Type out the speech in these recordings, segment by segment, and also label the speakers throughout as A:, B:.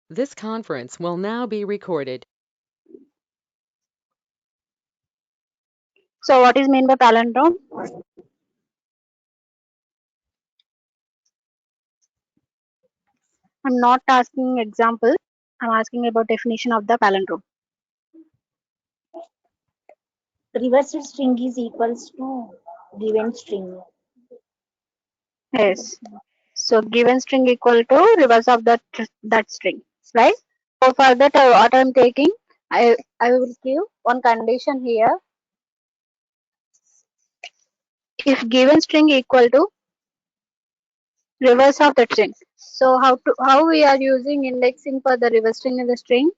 A: This conference will now be recorded.
B: So what is meant by palindrome? I'm not asking example. I'm asking about definition of the palindrome.
C: Reversed string is equals to given string.
B: Yes. So given string equal to reverse of that string, right? So for that, what I'm taking, I will give one condition here. If given string equal to reverse of that string. So how we are using indexing for the reverse string in the string?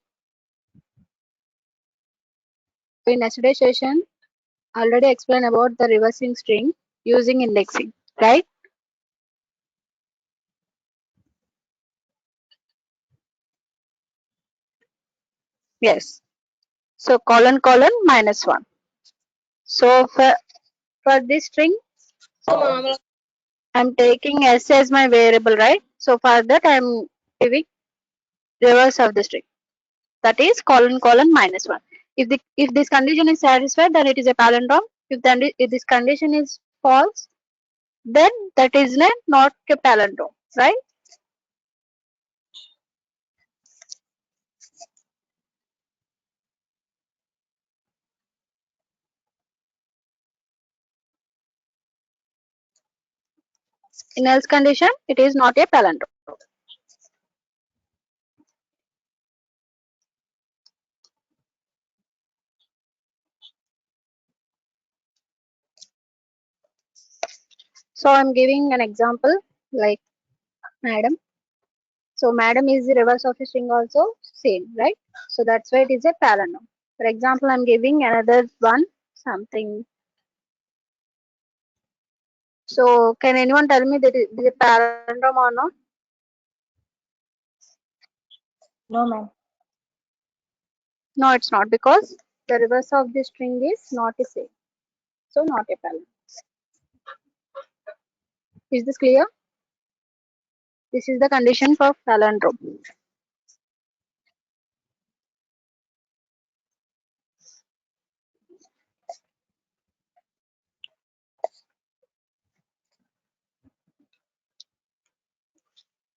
B: In yesterday's session, already explained about the reversing string using indexing, right? Yes. So colon colon minus 1. So for this string, I'm taking s as my variable, right? So for that I'm giving reverse of the string. That is colon colon minus 1. If this condition is satisfied, then it is a palindrome. If this condition is false, then that is not a palindrome, right? In else condition, it is not a palindrome. So I'm giving an example like madam. So madam is the reverse of a string also same, right? So that's why it is a palindrome. For example, I'm giving another one something. So can anyone tell me that it is a palindrome or not?
C: No, ma'am.
B: No, it's not because the reverse of the string is not the same. So not a palindrome. Is this clear? This is the condition for palindrome.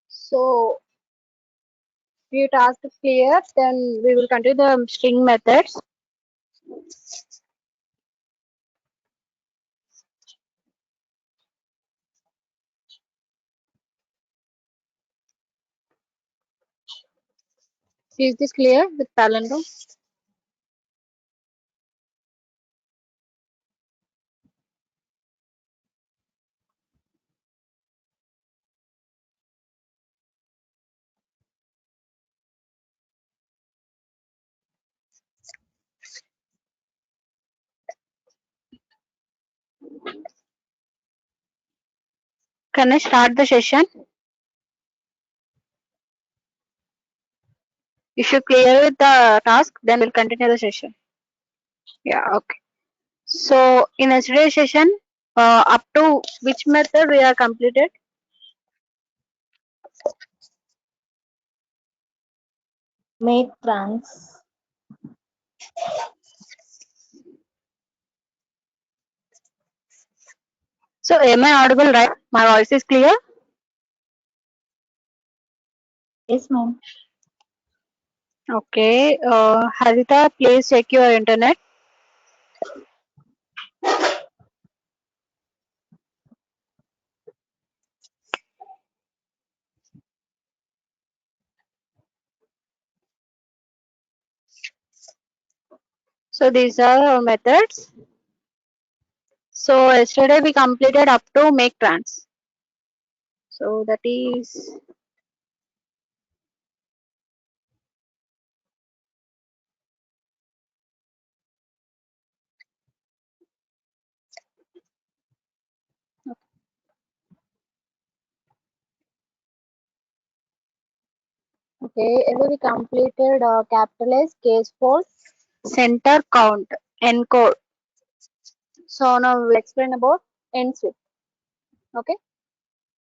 B: So if your task is clear, then we will continue the string methods. Is this clear with palindrome? Can I start the session? If you clear with the task, then we'll continue the session. Yeah, okay. So in yesterday's session, up to which method we are completed?
C: Make trans.
B: So am I audible, right? My voice is clear?
C: Yes, ma'am.
B: Okay. Harita, please check your internet. So these are our methods. So yesterday we completed up to make trans. So that is okay. And we completed capitalize case for center count encode. So now we'll explain about end switch. Okay.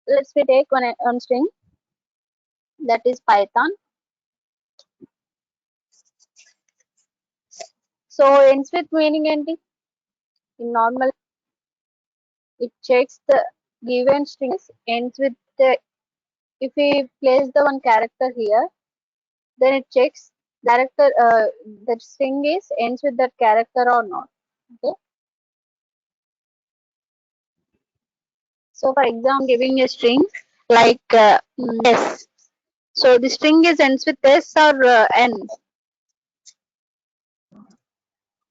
B: Let's we take one string that is Python. So ends with meaning ఏంటి? In normal, it checks the given string ends with the, if we place the one character here, then it checks character that string is ends with that character or not. Okay. So for example, giving a string like s. So the string is ends with s or n.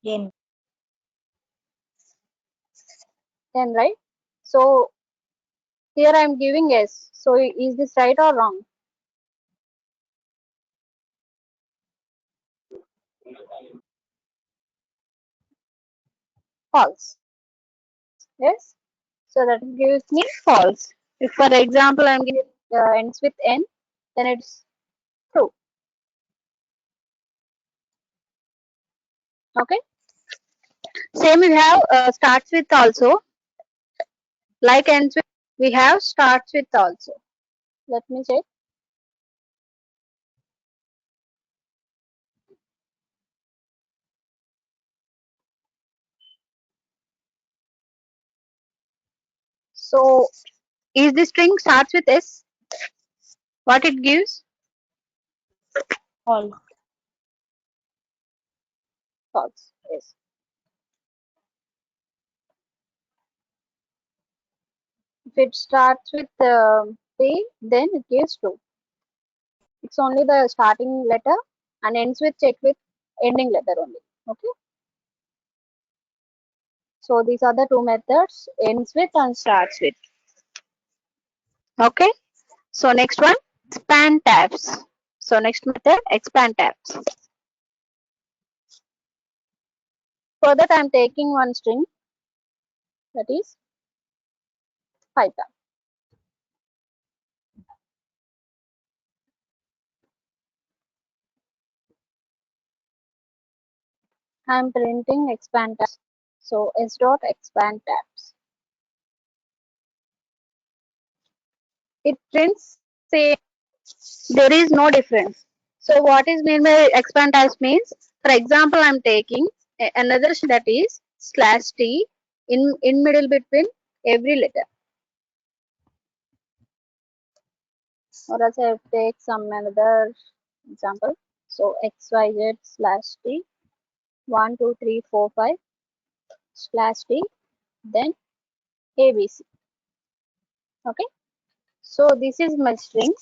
C: N.
B: N, right? So here I am giving s. So is this right or wrong? False. Yes. So that gives me false. If for example I am giving ends with n, then it's true. Okay. Same we have starts with also. Like ends with, we have starts with also. Let me check. So is the string starts with s? What it gives?
C: False.
B: False. Yes. If it starts with p, then it gives true. It's only the starting letter and ends with check with ending letter only. Okay. So these are the two methods, ends with and starts with. Okay. So next one, expand tabs. So next method, expand tabs. For that I am taking one string, that is Python. I am printing expand tabs. So s dot expand tabs. It prints say there is no difference. So what is mean by expand tabs means, for example, I am taking another string that is slash t in middle between every letter. Or else I take some another example. So xyz slash t 1 2 3 4 5 slash t, then abc. Okay. So this is my string.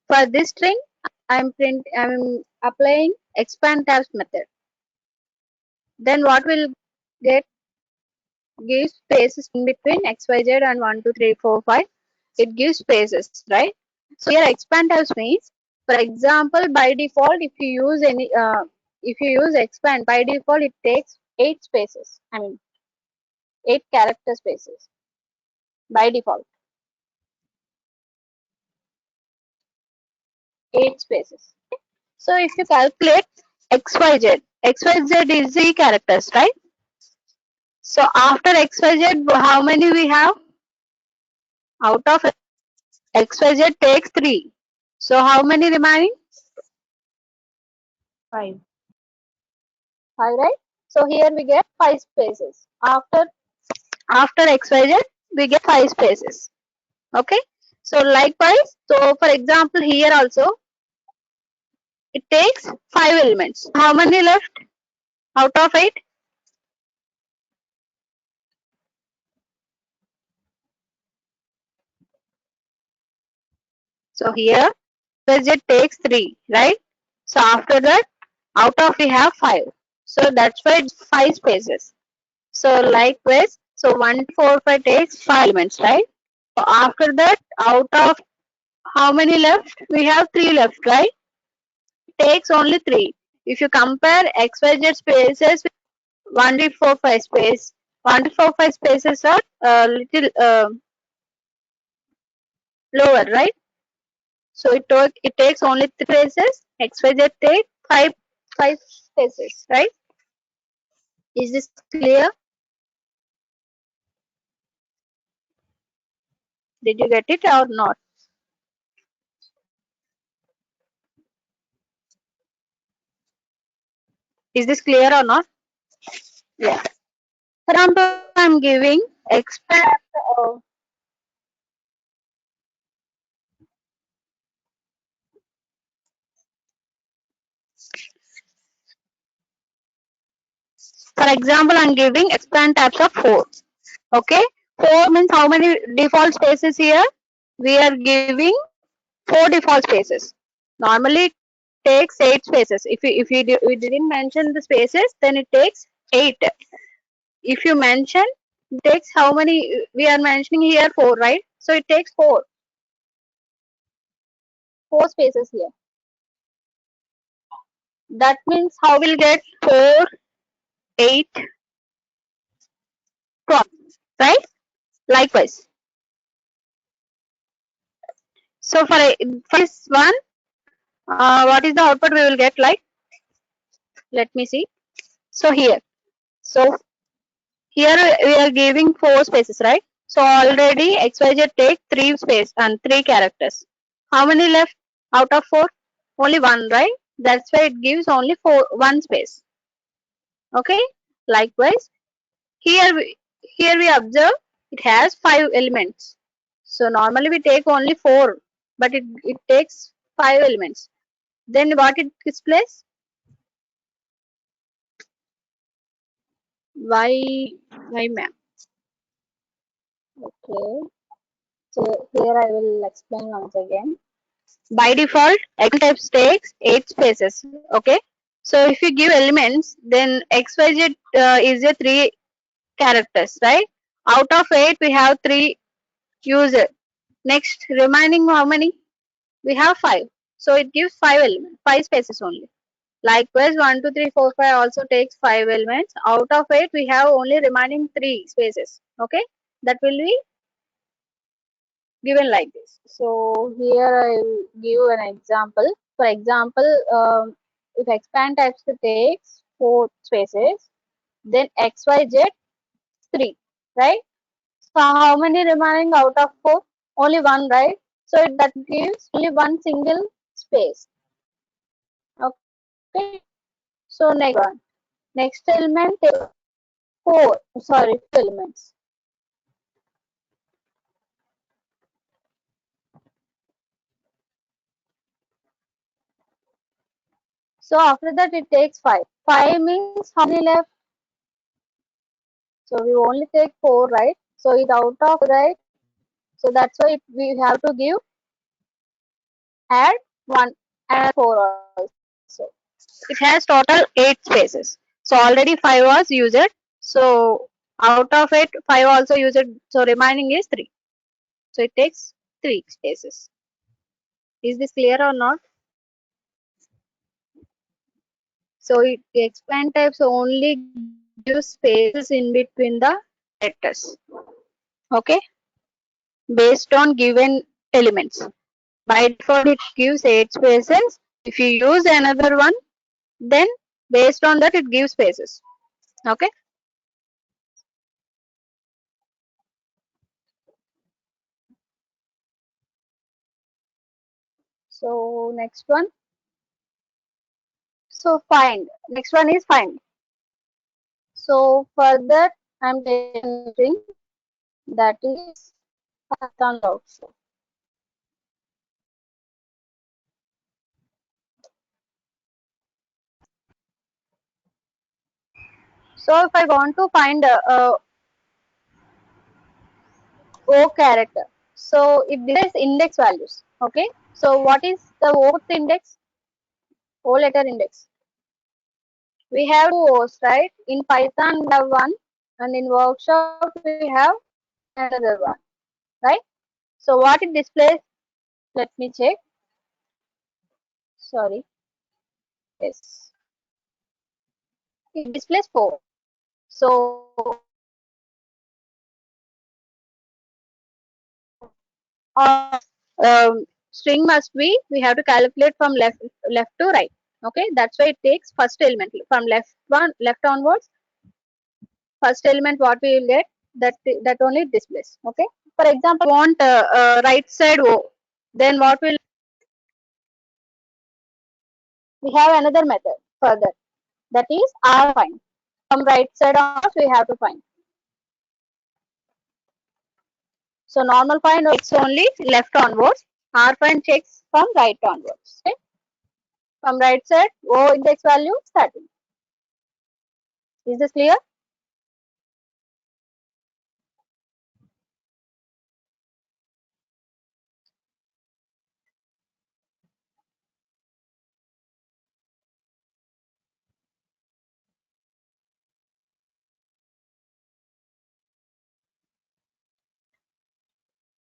B: For this string, I'm applying expand tabs method. Then what will get, give spaces in between xyz and 1 2 3 4 5. It gives spaces, right? So here expand tabs means, for example, by default, if you use expand, by default it takes 8 spaces. I mean 8 character spaces by default. 8 spaces. So if you calculate xyz is the characters, right? So after xyz, how many we have? Out of xyz takes 3. So how many remaining?
C: 5.
B: 5, right? So here we get 5 spaces. After xyz, we get 5 spaces. Okay. So likewise, so for example, here also it takes 5 elements. How many left out of 8? So here xyz takes 3, right? So after that, out of we have 5. So that's why it's 5 spaces. So likewise, so 1 4 5 takes 5 elements, right? So after that, out of how many left? We have 3 left, right? Takes only 3. If you compare XYZ spaces with 1 3 4 5 space, 1 3 4 5 spaces are little lower, right? So it takes only 3 spaces. XYZ take 5 spaces, right? Is this clear? Did you get it or not? Is this clear or not? Yeah. For example, I'm giving expand. For example, I'm giving expand types of 4. Okay. 4 means how many default spaces here? We are giving 4 default spaces. Normally it takes 8 spaces. If we didn't mention the spaces, then it takes 8. If you mention, it takes how many? We are mentioning here 4, right? So it takes 4 spaces here. That means how we'll get 4, 8, 12, right? Likewise. So for this one, what is the output we will get like? Let me see. So here. So here we are giving 4 spaces, right? So already XYZ take 3 space and 3 characters. How many left out of 4? Only 1, right? That's why it gives only 1 space. Okay. Likewise, here we observe it has 5 elements. So normally we take only 4, but it takes 5 elements. Then what it displays? Why ma'am? Okay. So here I will explain once again. By default, X types takes 8 spaces. Okay. So if you give elements, then XYZ is a 3 characters, right? Out of 8, we have 3 user. Next, remaining how many? We have 5. So it gives 5 elements, 5 spaces only. Likewise, 1, 2, 3, 4, 5 also takes 5 elements. Out of 8, we have only remaining 3 spaces. Okay. That will be given like this. So here I will give an example. For example, if expand types takes 4 spaces, then XYZ 3, right? So how many remaining out of 4? Only 1, right? So that gives only one single space. Okay. So next one. Next element is 4. Sorry, 2 elements. So after that it takes 5. 5 means how many left? So we only take 4, right? So it out of, right? So that's why we have to give add 1 and 4 also. It has total 8 spaces. So already 5 was used. So out of it, 5 also used. So remaining is 3. So it takes 3 spaces. Is this clear or not? So the expand types only give spaces in between the characters. Okay. Based on given elements. By default, it gives 8 spaces. If you use another one, then based on that, it gives spaces. Okay. So next one. So find. Next one is find. So for that, I'm taking string that is Python log. So if I want to find a O character, so it displays index values. Okay. So what is the Oth index? O letter index. We have two O's, right? In Python we have one, and in workshop we have another one, right? So what it displays? Let me check. Sorry. Yes. It displays 4. So string must be, we have to calculate from left to right. Okay, that's why it takes first element from left onwards. First element what we will get, that only it displays. Okay. For example, want right side O, then what will we have another method further, that is R find. From right side onwards, we have to find. So normal find checks only left onwards. R find checks from right onwards. Okay? From right side, O index value 13. Is this clear?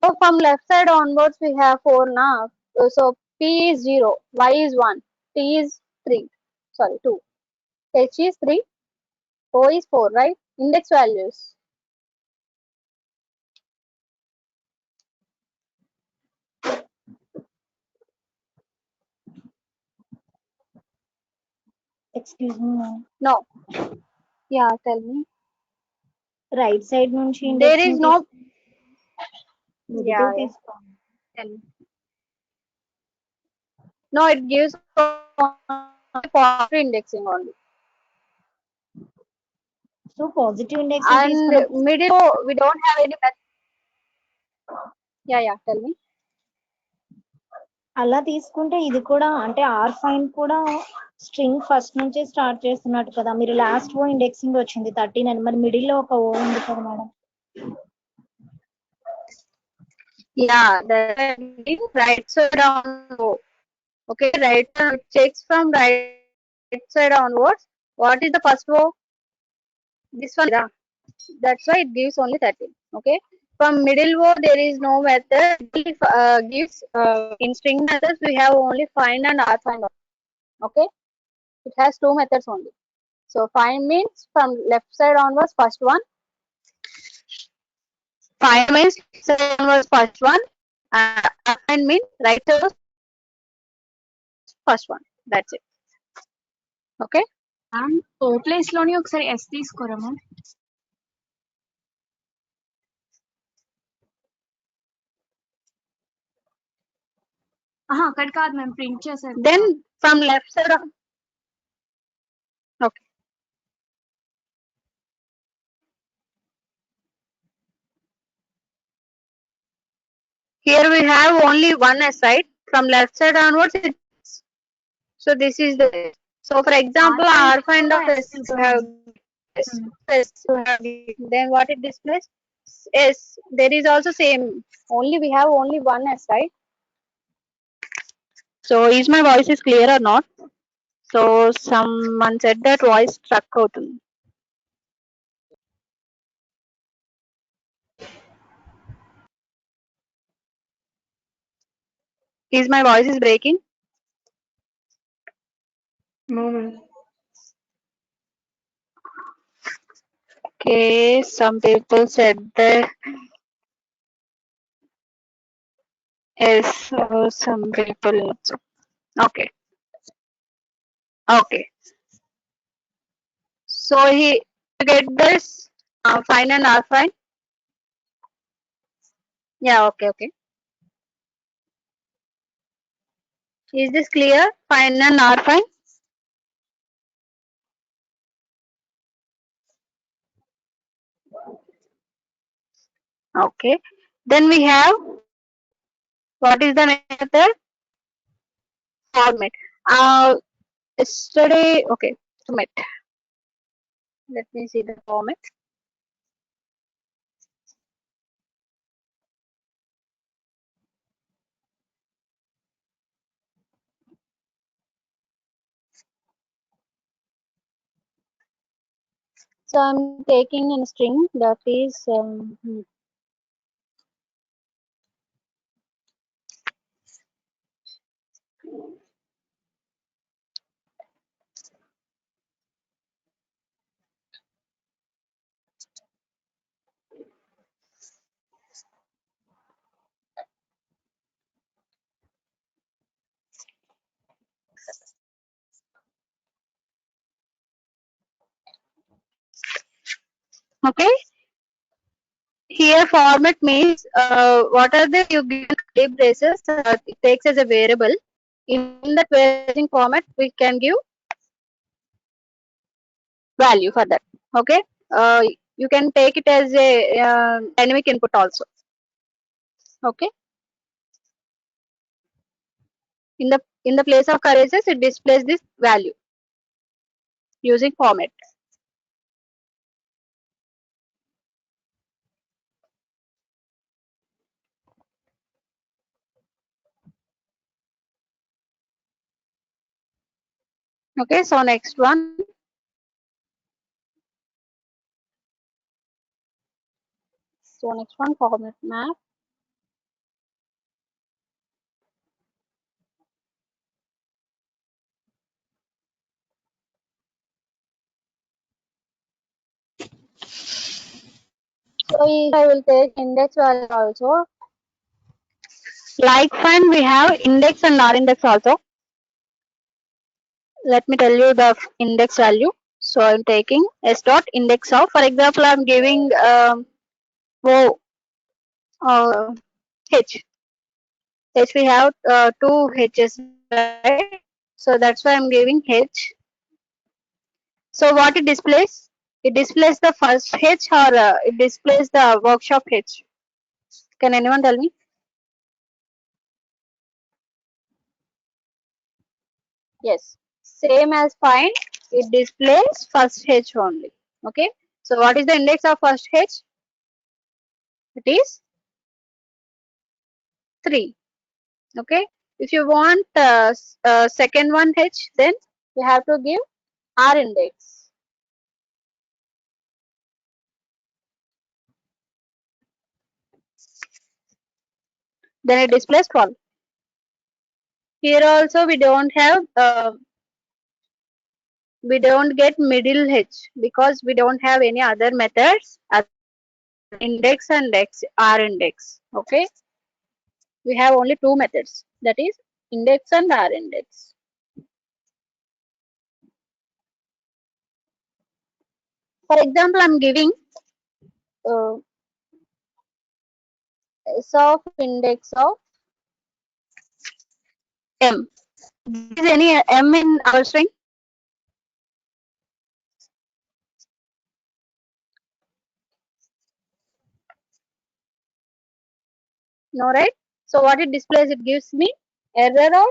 B: So from left side onwards, we have 4 now. So P is 0, Y is 1, T is 3, sorry 2, H is 3, O is 4, right? Index values.
C: Excuse me, ma'am.
B: No. Yeah, tell me.
C: Right side నుంచి
B: There
C: index
B: is no.
C: Negative
B: Yeah, yeah.
C: తీసుకోండి.
B: Tell me. No, it gives only positive indexing only.
C: So positive index
B: And
C: తీసుకున్నప్పుడు
B: middle, we don't have any method. Yeah, tell me.
C: అలా తీసుకుంటే ఇది కూడా అంటే are fine కూడా string first నుంచే start చేస్తున్నట్టు కదా. మీరు లాస్ట్ ఓ ఇండెక్సింగ్ వచ్చింది 13 అని, మరి మిడిల్ లో ఒక ఓ ఉంది కదా madam.
B: Yeah, the right side on O. Okay, right checks from right side onwards. What is the first row? This one. Yeah. That's why it gives only 13. Okay. From middle row, there is no method. It gives in string methods we have only find and r find. Okay. It has two methods only. So find means from left side onwards first one. Find means left side onwards first one. Find means right side onwards first one. That's it. Okay.
D: Ma'am ఓ place లోని ఒకసారి S తీసుకోరా ma'am. అక్కడ కాదు ma'am, print చేశారు.
B: Then from left side on. Okay. Here we have only one S, right? From left side onwards, so this is the. So for example, R find of S you have S you have then what it displays? S. There is also same. Only we have only one S, right? So is my voice is clear or not? So someone said that voice struck out. Is my voice is breaking?
D: No ma'am.
B: Okay, some people said that yes, some people also. Okay, okay. So he get this fine and R fine. Yeah, okay. Is this clear? Fine and R fine. Okay. Then we have what is the method? Format. Yesterday, okay, format. Let me see the format. So I'm taking in string that is okay. Here format means what are the you give curly braces it takes as a variable. In that variable format we can give value for that. Okay, you can take it as a dynamic input also. Okay, in the place of currencies, it displays this value using format. Okay, so next one. So next one, format map. So I will take index value also. Like find we have index and R index also. Let me tell you the index value. So I'm taking s dot index of. For example, I'm giving O H. H we have two H's, right? So that's why I'm giving H. So what it displays? It displays the first H or it displays the workshop H. Can anyone tell me? Yes. Same as find, it displays first H only. Okay. So what is the index of first H? It is 3. Okay. If you want second one H, then you have to give R index. Then it displays 12. Here also we don't get middle H because we don't have any other methods other than index and R index. Okay. We have only two methods, that is index and R index. For example, I'm giving uh, S of index of M. Is any M in our string? No, right? So what it displays, it gives me error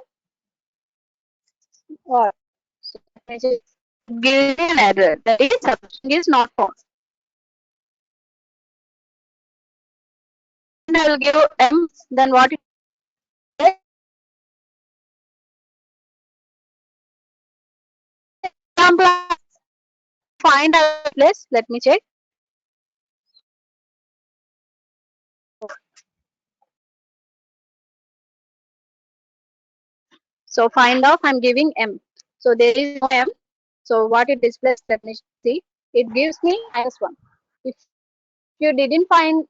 B: or so it gives me an error. That is substring is not found. And I will give M, then what it says, example find a place. Let me check. So find off, I'm giving M. So there is no M. So what it displays, let me see. It gives me -1. If you didn't find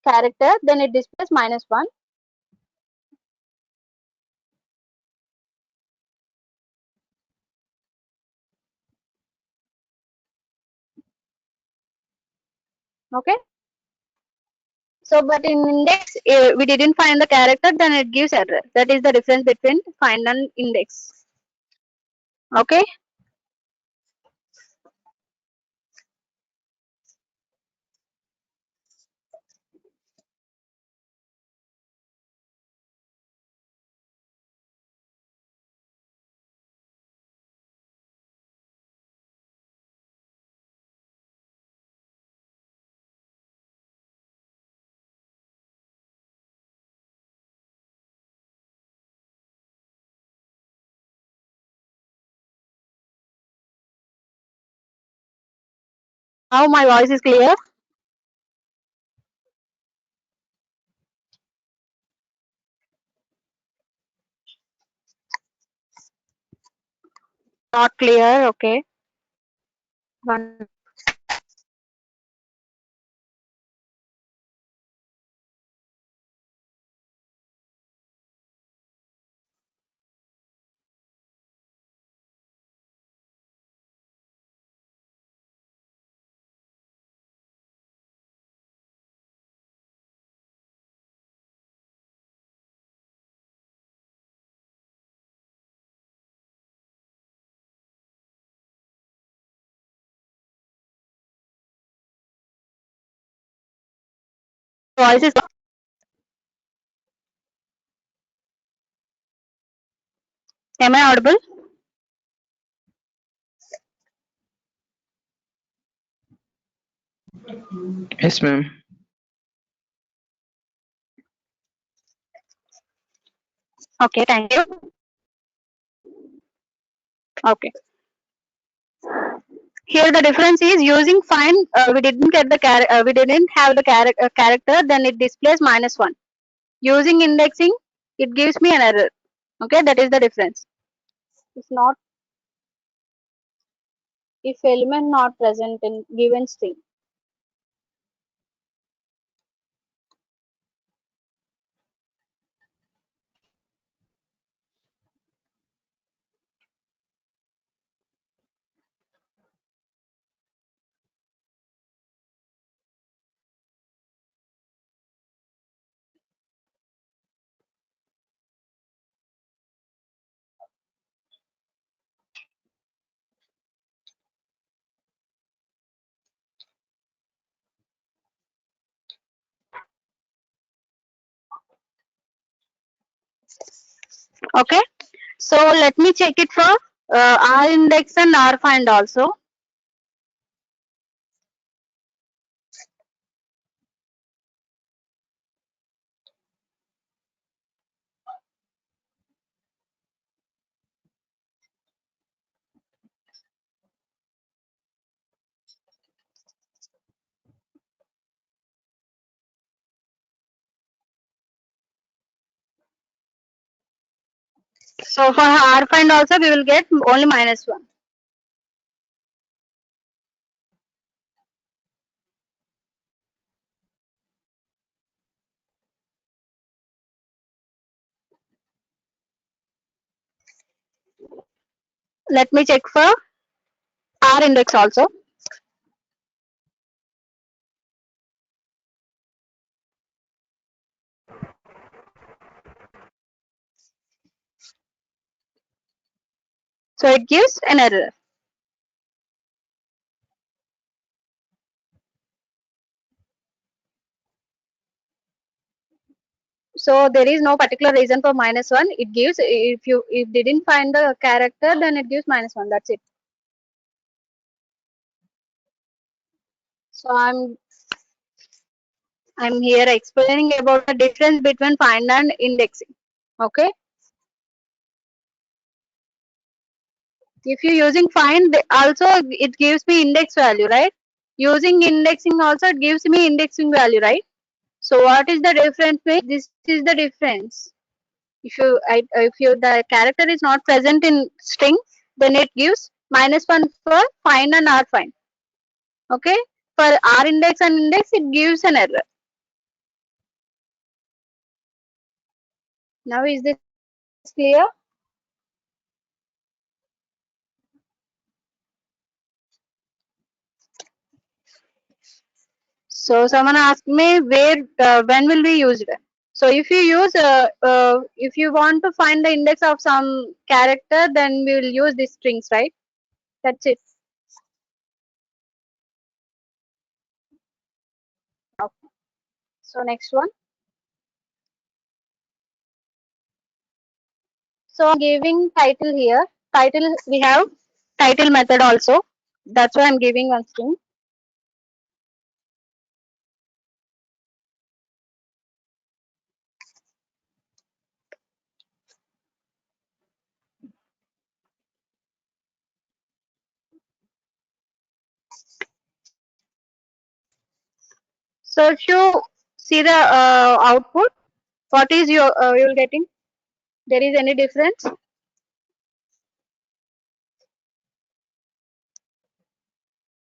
B: character, then it displays -1. Okay. So, but in index, we didn't find the character, then it gives error. That is the difference between find and index. Okay. Now my voice is clear. Not clear. Okay. One voice is. Am I audible?
E: Yes, ma'am.
B: Okay, thank you. Okay. Here the difference is using find. We didn't get the we didn't have the character. Then it displays -1. Using indexing, it gives me an error. Okay, that is the difference. If not, if element not present in given string. Okay, so let me check it for R index and R find also. So for R find also we will get only -1. Let me check for R index also. So it gives an error. So there is no particular reason for -1. It gives if didn't find the character, then it gives -1. That's it. So I'm here explaining about the difference between find and indexing. Okay. If you're using find, also it gives me index value, right? Using indexing also it gives me indexing value, right? So what is the difference? This is the difference. If the character is not present in string, then it gives -1 for find and R find. Okay. For R index and index, it gives an error. Now is this clear? So someone asked me when will we use it? So if you want to find the index of some character, then we will use these strings, right? That's it. Okay. So next one. So I'm giving title here. Title, we have title method also. That's why I'm giving one string. So if you see the output, what is you're getting? There is any difference?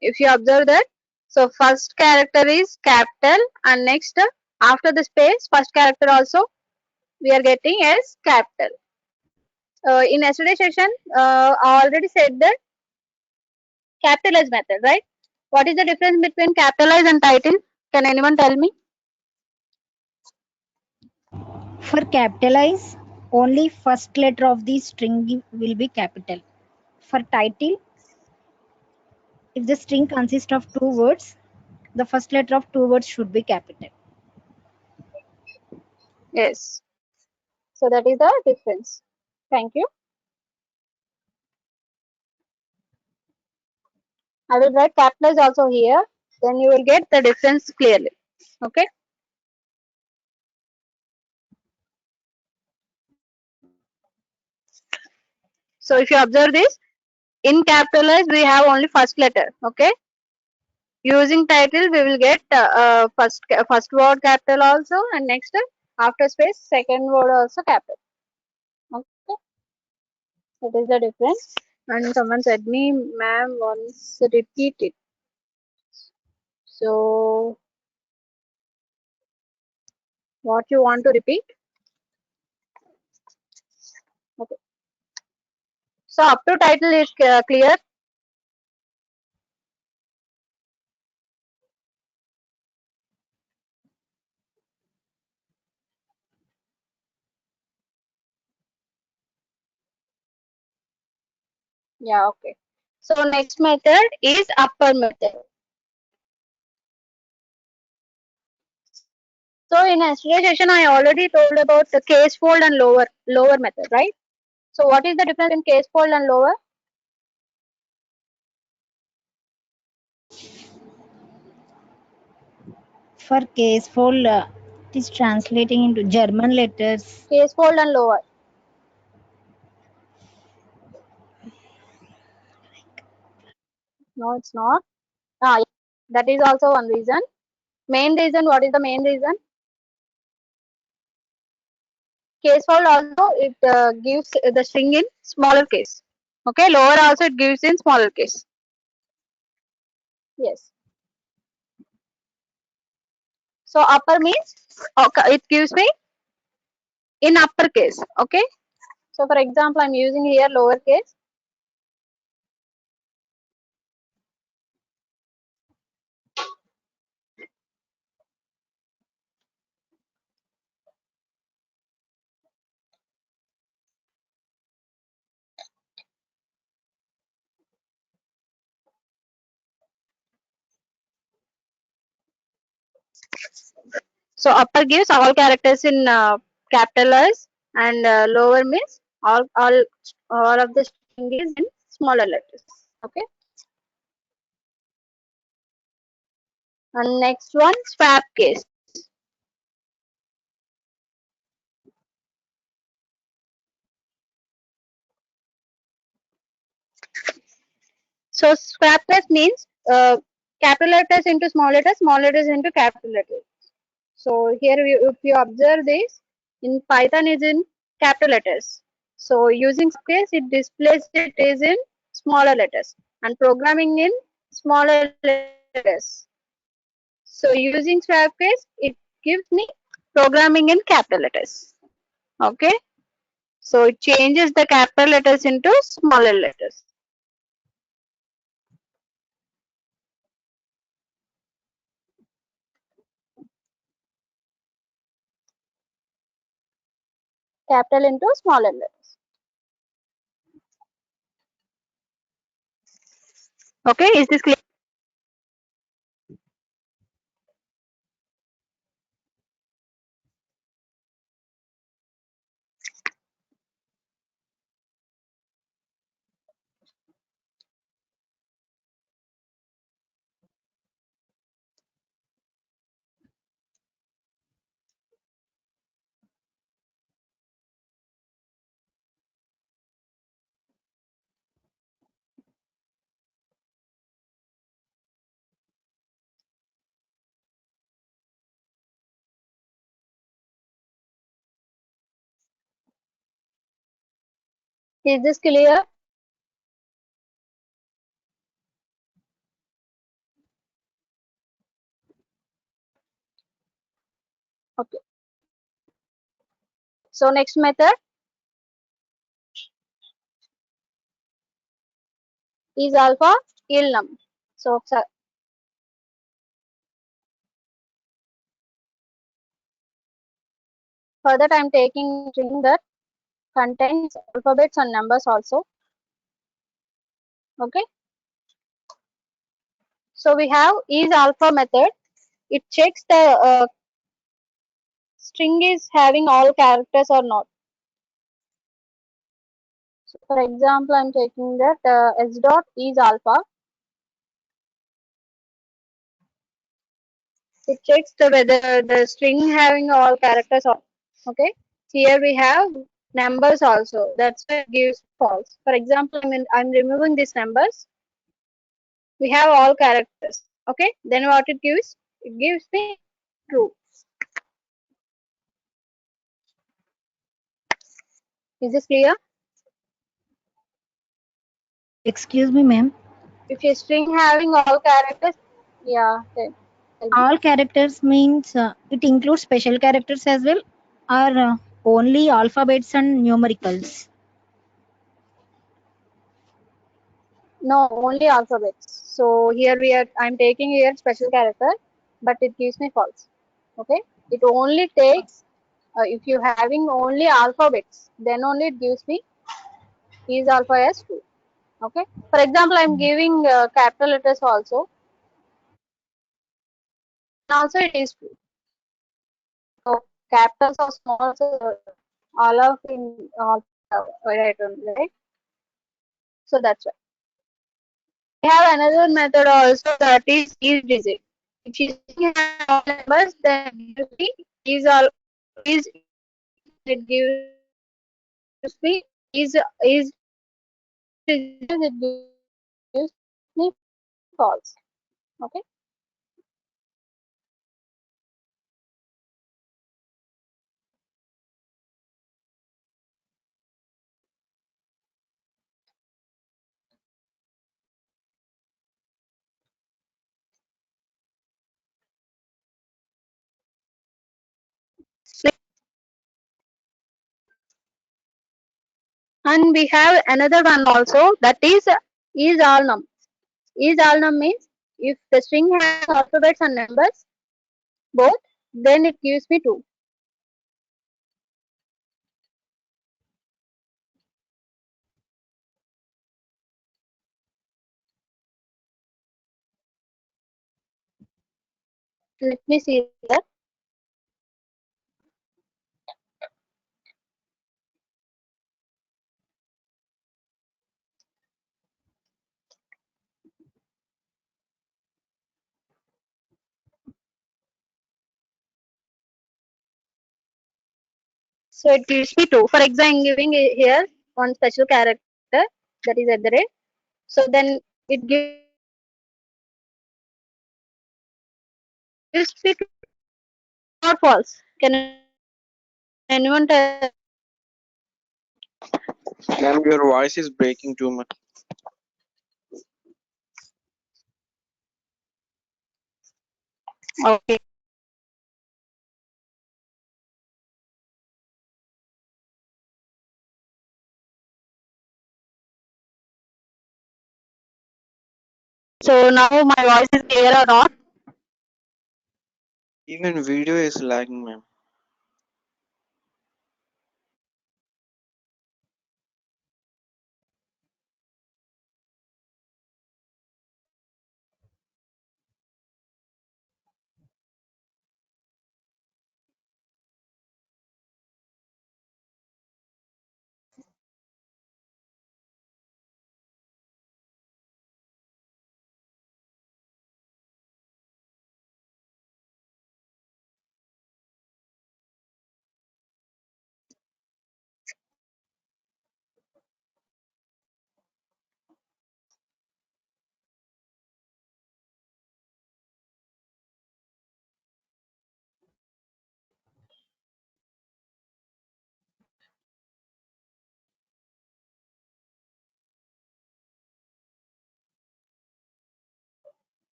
B: If you observe that, so first character is capital, and next after the space, first character also we are getting as capital. In yesterday session, I already said that capitalize method, right? What is the difference between capitalize and title? Can anyone tell me?
C: For capitalize, only first letter of the string will be capital. For title, if the string consists of two words, the first letter of two words should be capital.
B: Yes. So that is the difference. Thank you. I will write capitalize also here. Then you will get the difference clearly. Okay. So if you observe this, in capitalize we have only first letter. Okay. Using title we will get first word capital also, and next after space second word also capital. Okay. That is the difference. And someone said me, ma'am, once repeat it. So what you want to repeat? Okay. So up to title is clear. Yeah, okay. So next method is upper method. So in yesterday's session, I already told about the case fold and lower method, right? So what is the difference in case fold and lower?
C: For case fold, it is translating into German letters.
B: Case fold and lower. No, it's not. Yeah, that is also one reason. Main reason, what is the main reason? Case fold also it gives the string in smaller case. Okay, lower also it gives in smaller case. Yes. So upper means okay, it gives me in upper case. Okay. So for example, I'm using here lower case. So upper gives all characters in capitalized, and lower means all of the string is in smaller letters. Okay. And next one swap case. So swap case means capital letters into small letters into capital letters. So here if you observe this, in Python is in capital letters. So using space it displays it is in smaller letters, and programming in smaller letters. So using swap case it gives me programming in capital letters. Okay. So it changes the capital letters into smaller letters. Capital into smaller letters. Okay, is this clear? Is this clear? Okay. So next method is alpha yield num. So for that I'm taking string that contains alphabets and numbers also. Okay. So we have is alpha method. It checks the string is having all characters or not. So for example, I'm taking that s dot is alpha. It checks whether the string having all characters or okay. Here we have numbers also. That's why it gives false. For example, I'm removing these numbers. We have all characters. Okay. Then what it gives? It gives me true. Is this clear?
C: Excuse me, ma'am.
B: If a string having all characters, yeah. Tell me.
C: All characters means it includes special characters as well, or only alphabets and numericals.
B: No, only alphabets. So here I'm taking here special character, but it gives me false. Okay. It only takes if you having only alphabets, then only it gives me is alpha as true. Okay. For example, I'm giving capital letters also. Also, it is true. So capitals or small, all of in all right, right. So that's why. We have another method also that is digit. If you have all numbers, then it gives me is it gives me is it gives me false. Okay. And we have another one also that is all num. Is all num means if the string has alphabets and numbers both, then it gives me two. Let me see that. So it gives me two. For example, I'm giving here one special character that is at the rate. So then it gives me two, not false. Can anyone tell?
E: Ma'am, your voice is breaking too much.
B: Okay. So now my voice is clear or not?
E: Even video is lagging, ma'am.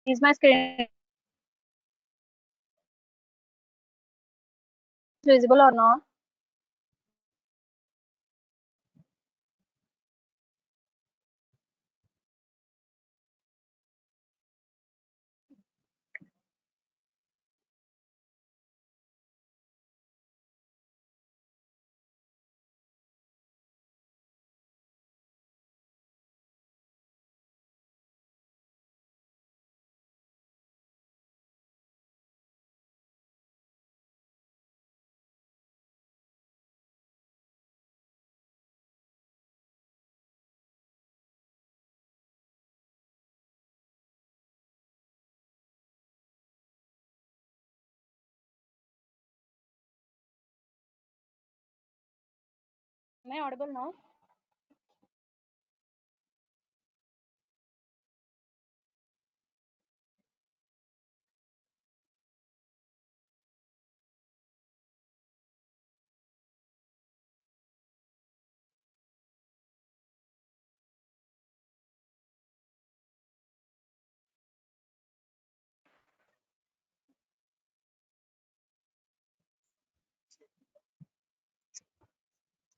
B: Is my screen visible or not? Am I audible now?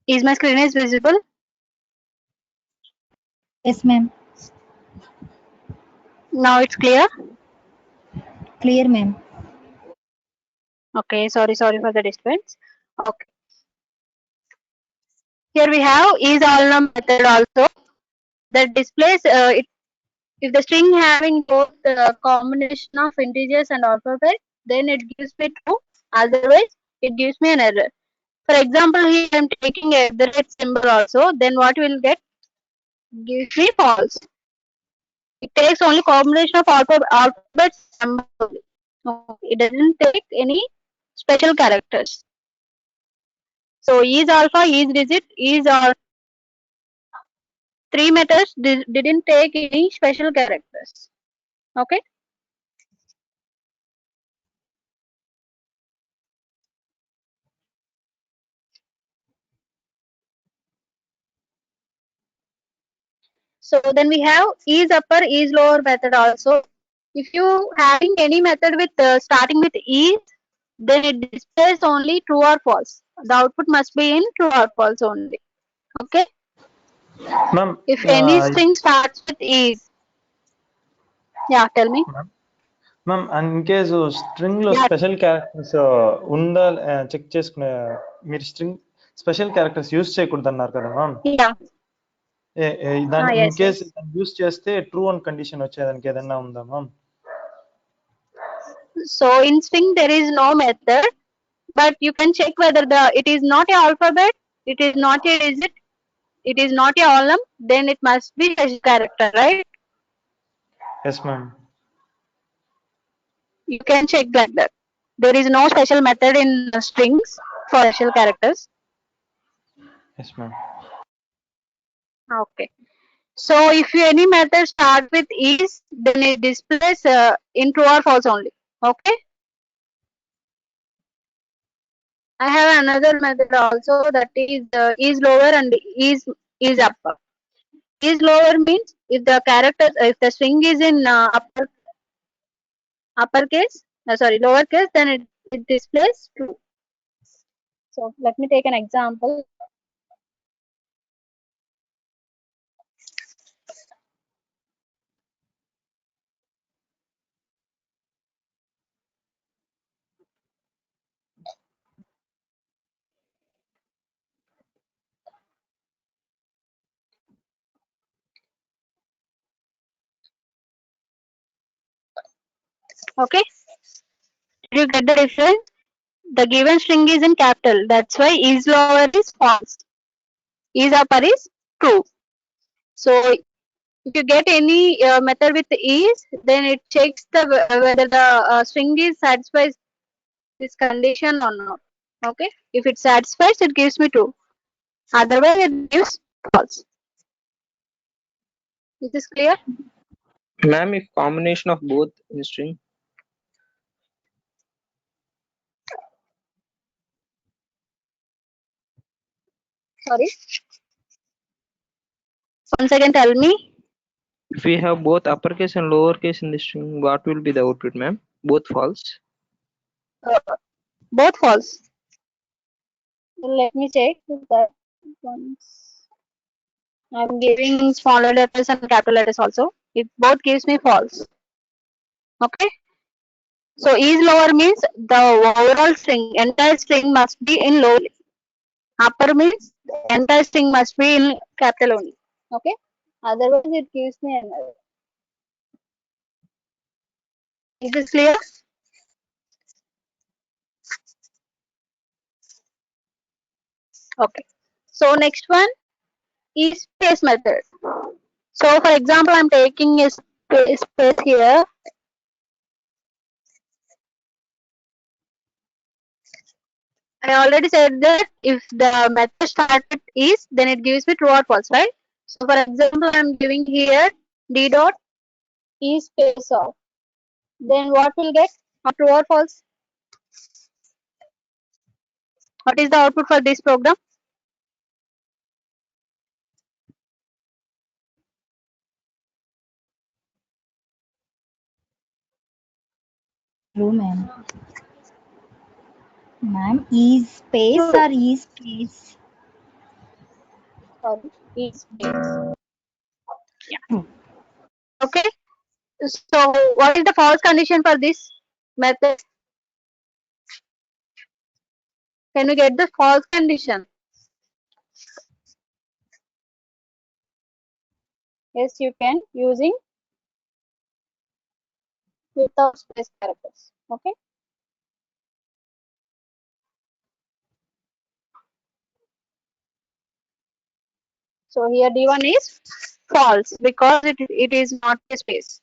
B: Is my screen is visible?
C: Yes, ma'am.
B: Now it's clear.
C: Clear, ma'am.
B: Okay, sorry for the disturbance. Okay. Here we have is all num method also that displays it if the string having both combination of integers and alphabet, then it gives me true. Otherwise, it gives me an error. For example, here I am taking a the red symbol also. Then what will get? Gives me false. It takes only combination of alphabet symbol only. It doesn't take any special characters. So is alpha, is digit, is all three methods didn't take any special characters. Okay. So then we have is upper, is lower method also. If you having any method with starting with is, then it displays only true or false. The output must be in true or false only. Okay.
F: Ma'am,
B: If any string starts with is, yeah, tell me.
F: Ma'am in case string లో
B: Yeah,
F: special characters ఉందా check చేసుకునే మీరు string special characters use చేయకూడదు అన్నారు కదా ma'am
B: yeah.
F: దాన్ని in
B: Yes,
F: case
B: yes.
F: Use చేస్తే true అని కండిషన్ వచ్చేదానికి ఏదైనా ఉందా ma'am
B: So in string there is no method, but you can check whether it is not a alphabet, it is not a digit, it is not a column, then it must be a character, right?
F: Yes ma'am
B: You can check like that. There is no special method in strings for special characters.
F: Yes ma'am
B: Okay. So if any method start with is, then it displays in true or false only. Okay. I have another method also, that is lower and is upper. Is lower means if the string is in uppercase, sorry, lowercase, then it displays true. So let me take an example. Okay, did you get the difference? The given string is in capital. That's why is lower is false. Is upper is true. So if you get any method with is, then it checks whether the string is satisfies this condition or not. Okay, if it satisfies, it gives me true. Otherwise, it gives false. Is this clear?
G: Ma'am, if combination of both in string.
B: Sorry. Once again, tell me.
G: If we have both uppercase and lowercase in the string, what will be the output, ma'am? Both false.
B: Both false. Let me check that once. I'm giving smaller letters and capital letters also. It both gives me false. Okay. So is lower means the overall string, entire string must be in lower. Upper means the entire string must be in capital only. Okay. Otherwise, it gives me another. Is this clear? Okay. So next one is space method. So for example, I'm taking a space here. I already said that if the method started is, then it gives me true or false, right? So for example, I'm giving here d dot is space off. Then what will get? True or false? What is the output for this program?
C: True, ma'am. Ma'am, is space
B: True.
C: or is space?
B: Sorry, is space.
C: True.
B: Okay. So what is the false condition for this method? Can you get the false condition? Yes, you can, using without space characters. Okay. So here D1 is false because it is not a space.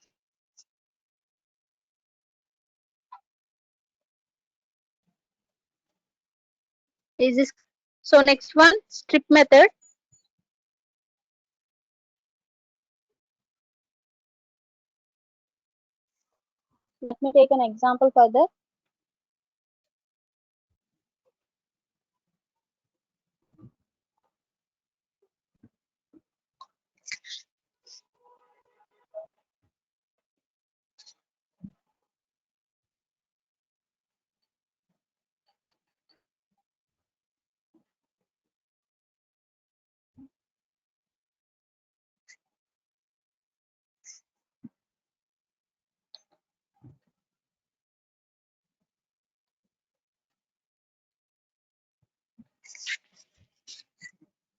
B: Is this so? Next one, strip method. Let me take an example further.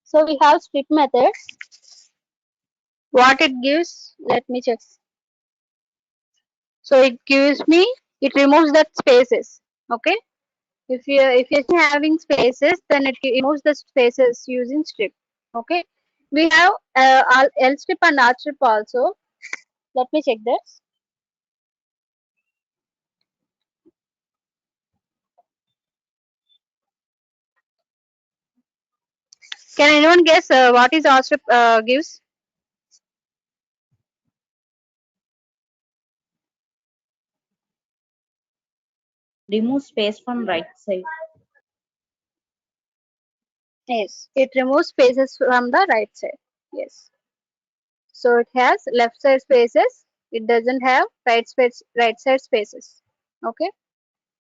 B: So we have strip method. What it gives, let me check. So it gives me, it removes that spaces. Okay. If you're having spaces, then it removes the spaces using strip. Okay. We have L strip and R strip also. Let me check this. Can anyone guess what is R strip gives?
H: Remove space from right side.
B: Yes, it removes spaces from the right side. Yes. So it has left side spaces. It doesn't have right side spaces. Okay.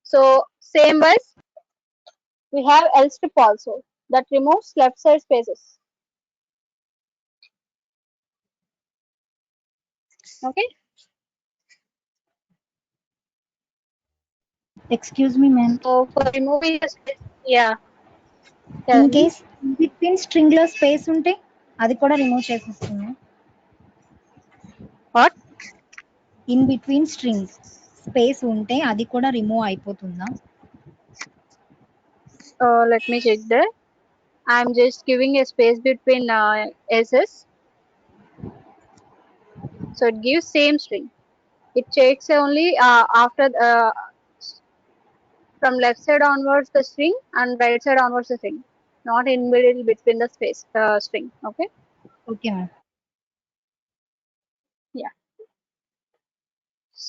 B: So same wise, we have L strip also that removes left side spaces. Okay.
C: Excuse me, ma'am.
B: So for removing the space, yeah, tell
C: in
B: me
C: case between string లో space ఉంటే అది కూడా remove చేసేస్తుంది.
B: what?
C: In between string space ఉంటే అది కూడా remove అయిపోతుందా?
B: Let me check there. I'm just giving a space between S's. So it gives same string. It checks only after from left side onwards the string and right side onwards the string, not in middle between the space string. Okay.
C: Okay ma'am.
B: Yeah.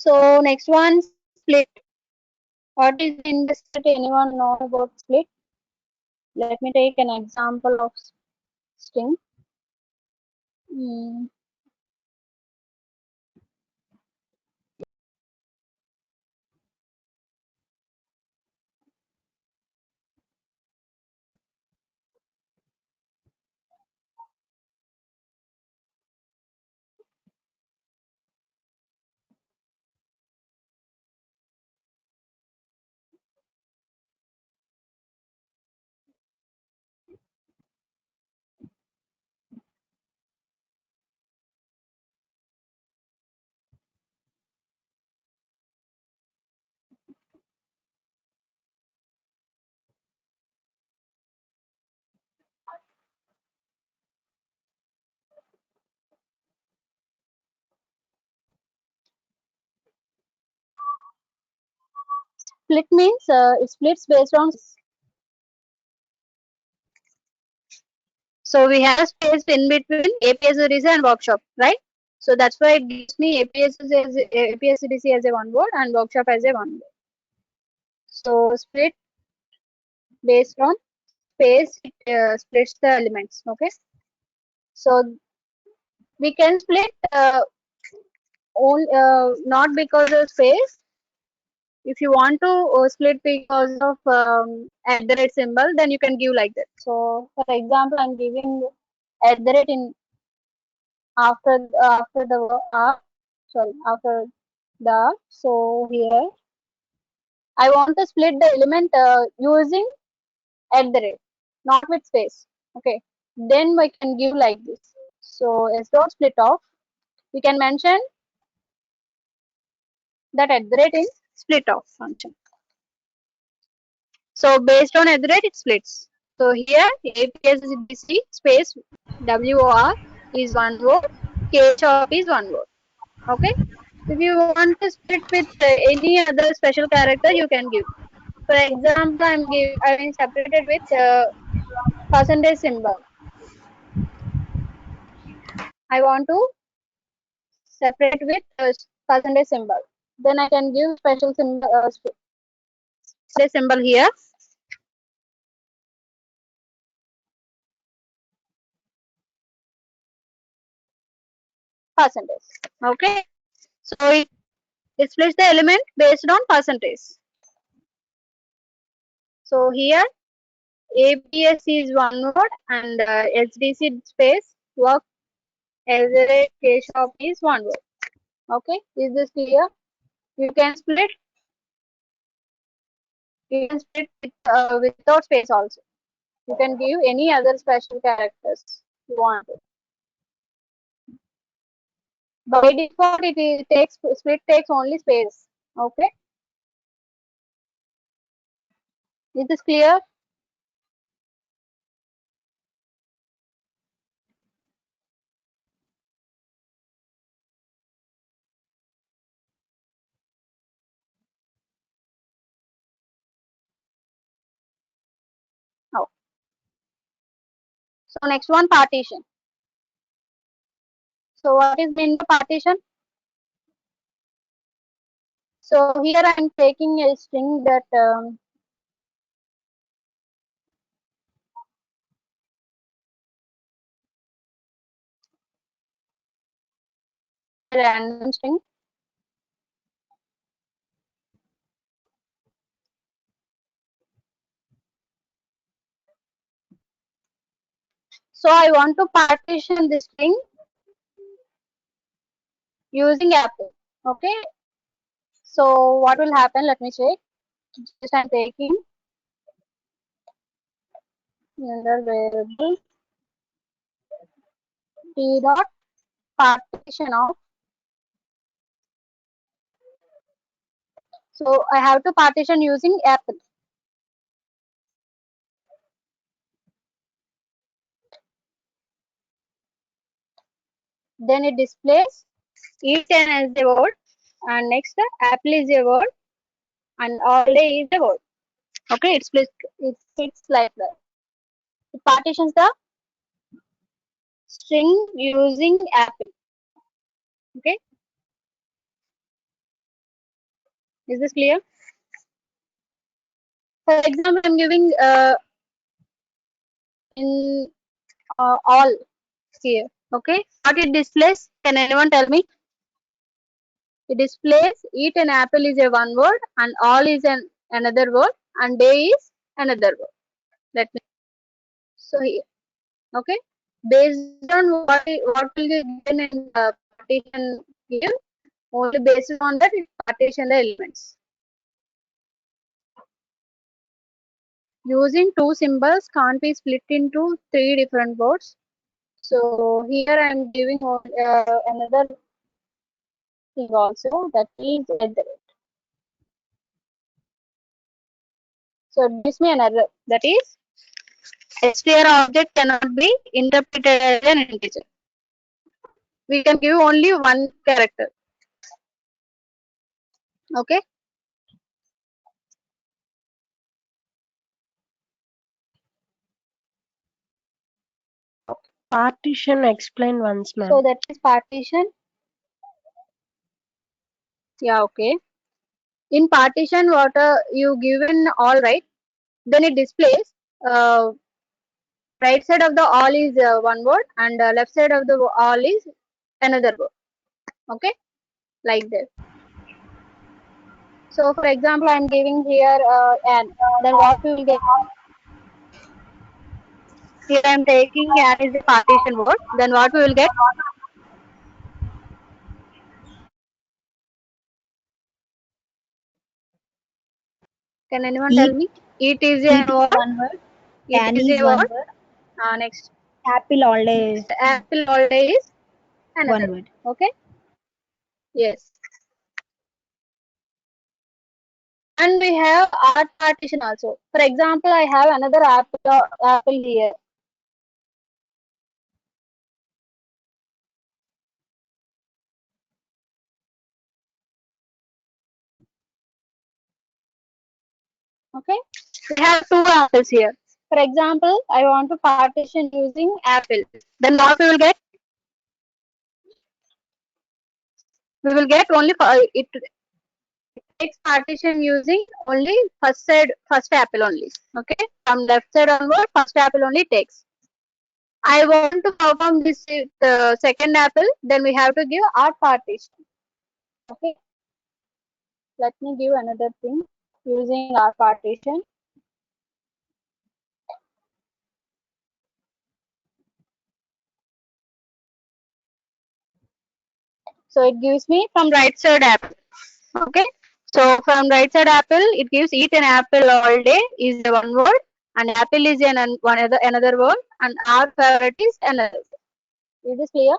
B: So next one, split. What is in the split? Anyone know about split? Let me take an example of string. Hmm. Split means it splits based on. So we have space in between APSDC and workshop, right? So that's why it gives me APSDC as a one word and workshop as a one word. So split based on space, it splits the elements. Okay. So we can split not because of space. If you want to split because of at the rate symbol, then you can give like that. So for example, I'm giving at the rate in after the after the. So here I want to split the element using at the rate, not with space. Okay, then we can give like this. So s dot split off, we can mention that at the rate in split off function. So based on at the rate it splits. So here APSDC space WOR is one word, K chop is one word. Okay. If you want to split with any other special character, you can give. For example, I'm separated with percentage symbol. I want to separate with percentage symbol. Then I can give special symbol, special symbol here. Percentage. Okay. So it splits the element based on percentage. So here APS is one word and SDC space work as a K shop is one word. Okay. Is this clear? You can split. You can split without space also. You can give any other special characters you want. By default, takes split takes only space. Okay, is this clear? No. So next one, partition. So what is mean by partition? So here I am taking a string that random string. So I want to partition this string using apple. Okay. So what will happen? Let me check. Just I'm taking another variable t dot partition of. So I have to partition using apple. Then it displays eat and as a word, and next the apple is a word, and all day is a word. Okay, it splits like that. It partitions the string using apple. Okay, is this clear? For example, I'm giving in all here. Okay, what it displays? Can anyone tell me? It displays eat an apple is a one word, and all is another word, and day is another word. Let me. So here, okay, based on what will be given in partition here, only based on that it partition the elements. Using two symbols can't be split into three different words. So here I am giving another thing also, that is at the rate. So it gives me an error, that is str object cannot be interpreted as an integer. We can give only one character. Okay.
H: Partition explain once,
B: So
H: ma'am.
B: that is partition. Yeah, okay. In partition, what you given all right, then it displays uh, right side of the all is one word, and left side of the all is another word. Okay, like that. So for example, I'm giving here an, then what we will get? Here I'm taking an is a partition word, then what we will get? Can anyone tell
C: Eat,
B: me? It is
C: eat
B: a
C: is
B: word.
C: one word.
B: It
C: Can
B: is
C: is
B: a
C: one
B: word.
C: word.
B: Next,
C: Apple all day is
B: apple all day is another.
C: one word.
B: Okay. Yes. And we have art partition also. For example, I have another apple here. Okay, we have two apples here. For example, I want to partition using apple. Then what we will get? We will get only it takes partition using only first apple only. Okay, from left side onward, first apple only takes. I want to perform this with the second apple. Then we have to give art partition. Okay, let me give another thing using art partition. So it gives me from right side apple. Okay. So from right side apple, it gives eat an apple all day is one word, and apple is another word, and our favorite is another. Is this clear?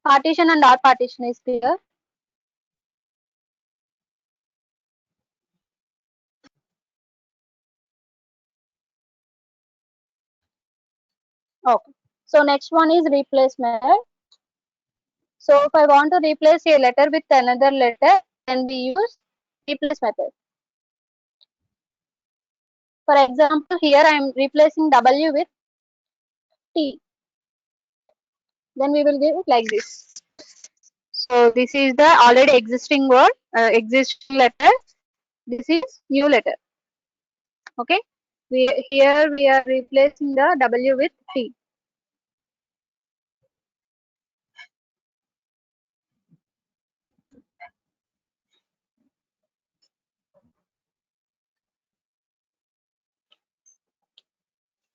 B: Partition and our partition is clear. Okay. So next one is replace method. So if I want to replace a letter with another letter, then we use replace method. For example, here I am replacing W with T. Then we will give it like this. So this is the already existing word, existing letter. This is new letter. Okay. Here we are replacing the W with T.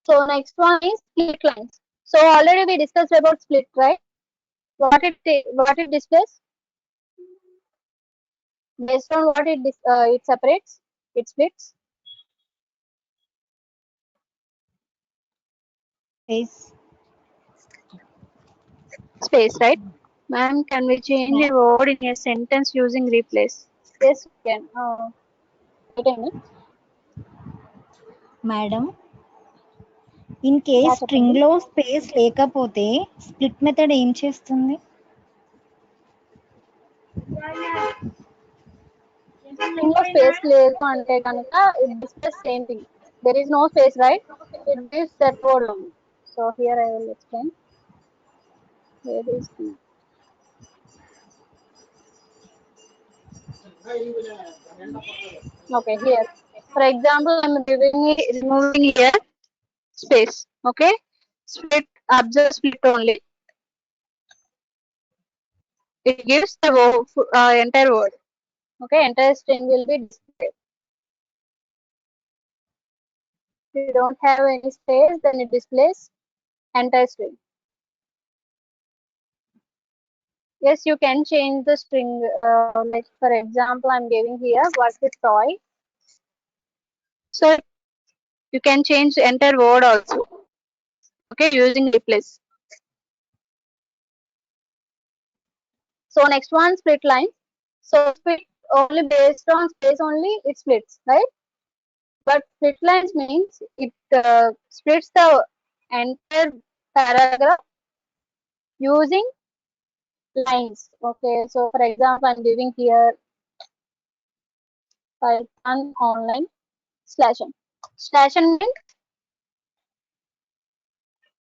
B: So next one is split lines. So already we discussed about split, right? What it displays based on what it separates, it splits. Space, right? Ma'am, can we change a word in a sentence using replace? Yes, we can. Wait a minute.
C: Madam in case string
B: చెప్పండి.
C: లో space లేకపోతే split method ఏం చేస్తుంది?
B: String లో space లేదు అంటే కనుక it displays same thing. There is no space, right? It gives that word only. So here I will explain. Where is the okay here. For example, I'm removing here space. Okay, split observe split only. It gives the entire word. Okay, entire string will be displayed. If you don't have any space, then it displays entire string. Yes, you can change the string. Like for example, I'm giving here what's the toy. So you can change the entire word also. Okay, using replace. So next one, split line. So split only based on space only, it splits, right? But split lines means it splits the entire paragraph using lines. Okay, so for example, I'm giving here Python online /n. /n means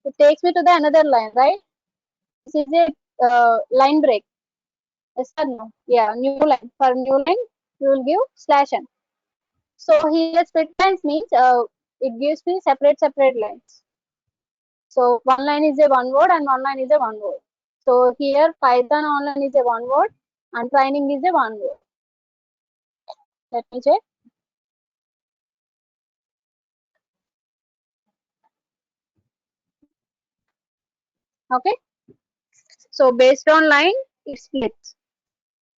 B: it takes me to the another line, right? This is a line break. Yes or no? Yeah, new line. For new line, you will give /n. So here split lines means it gives me separate lines. So one line is a one word and one line is a one word. So here Python online is a one word and training is a one word. Let me check. Okay. So based on line, it splits.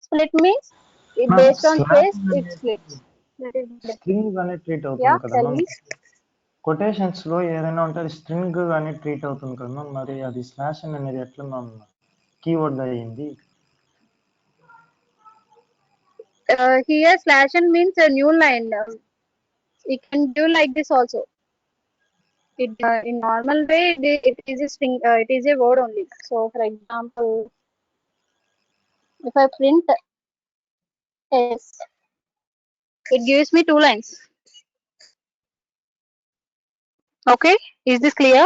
B: Split means it
F: ma'am
B: based on
F: slash
B: space, it
F: అనేది
B: splits. That is different.
F: String అని treat
B: Yeah,
F: అవుతుంది కదా
B: tell
F: ma'am.
B: me.
F: Quotations లో ఏదైనా ఉంటే అది string అని treat అవుతుంది కదా మ్యామ్. మరి అది స్లాష్ అనేది ఎట్లా మ్యామ్ కీవర్డ్ అయ్యింది?
B: Here /n means a new line. It can do like this also. It in normal way it is a string. It is a word only. So for example, if I print s, it gives me two lines. Okay, is this clear?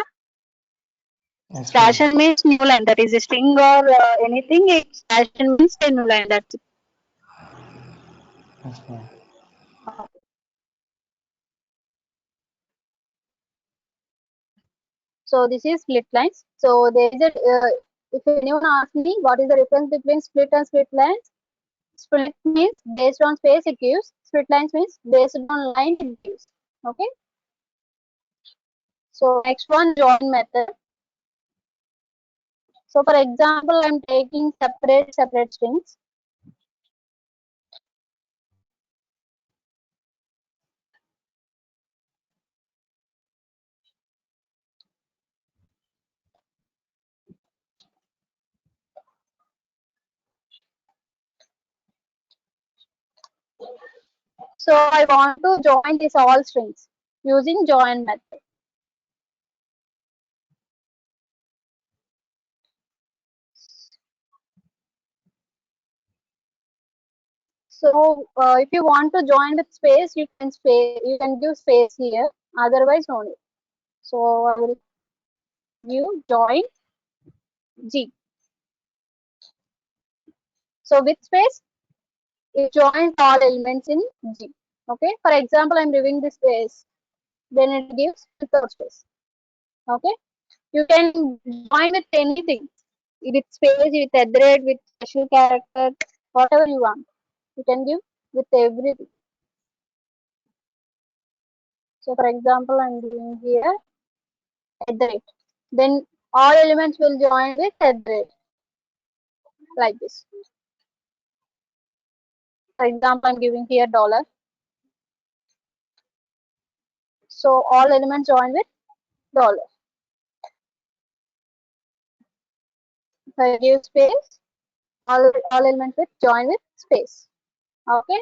F: Yes, ma'am.
B: /n means new line. That is a string or anything. /n means a new line. That's it.
F: Yes, ma'am.
B: So this is split lines. So there is a if anyone asks me what is the difference between split and split lines, split means based on space it gives. Split lines means based on line it gives. Okay. So next one, join method. So for example, I'm taking separate strings. So I want to join these all strings using join method. So if you want to join with space, you can give space here. Otherwise, no need. So I will give join G. So with space, it joins all elements in G. Okay. For example, I'm giving this space. then it gives without space. Okay, you can join with anything, with space, with thread, with special character, whatever you want. You can give with everything. So for example, I'm giving here thread. Then all elements will join with thread like this. For example, I'm giving here dollar. So all elements join with dollar. If I give space, all elements will join with space. Okay.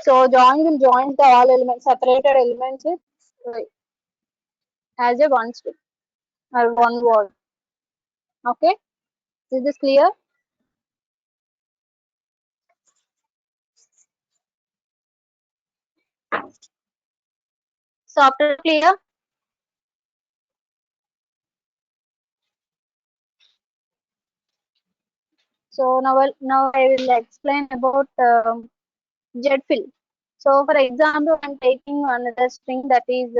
B: So join will join the all elements, separated elements with as a one string or one word. Okay. Is this clear? So after clear, so now I will explain about fill. So for example, I'm taking another string that is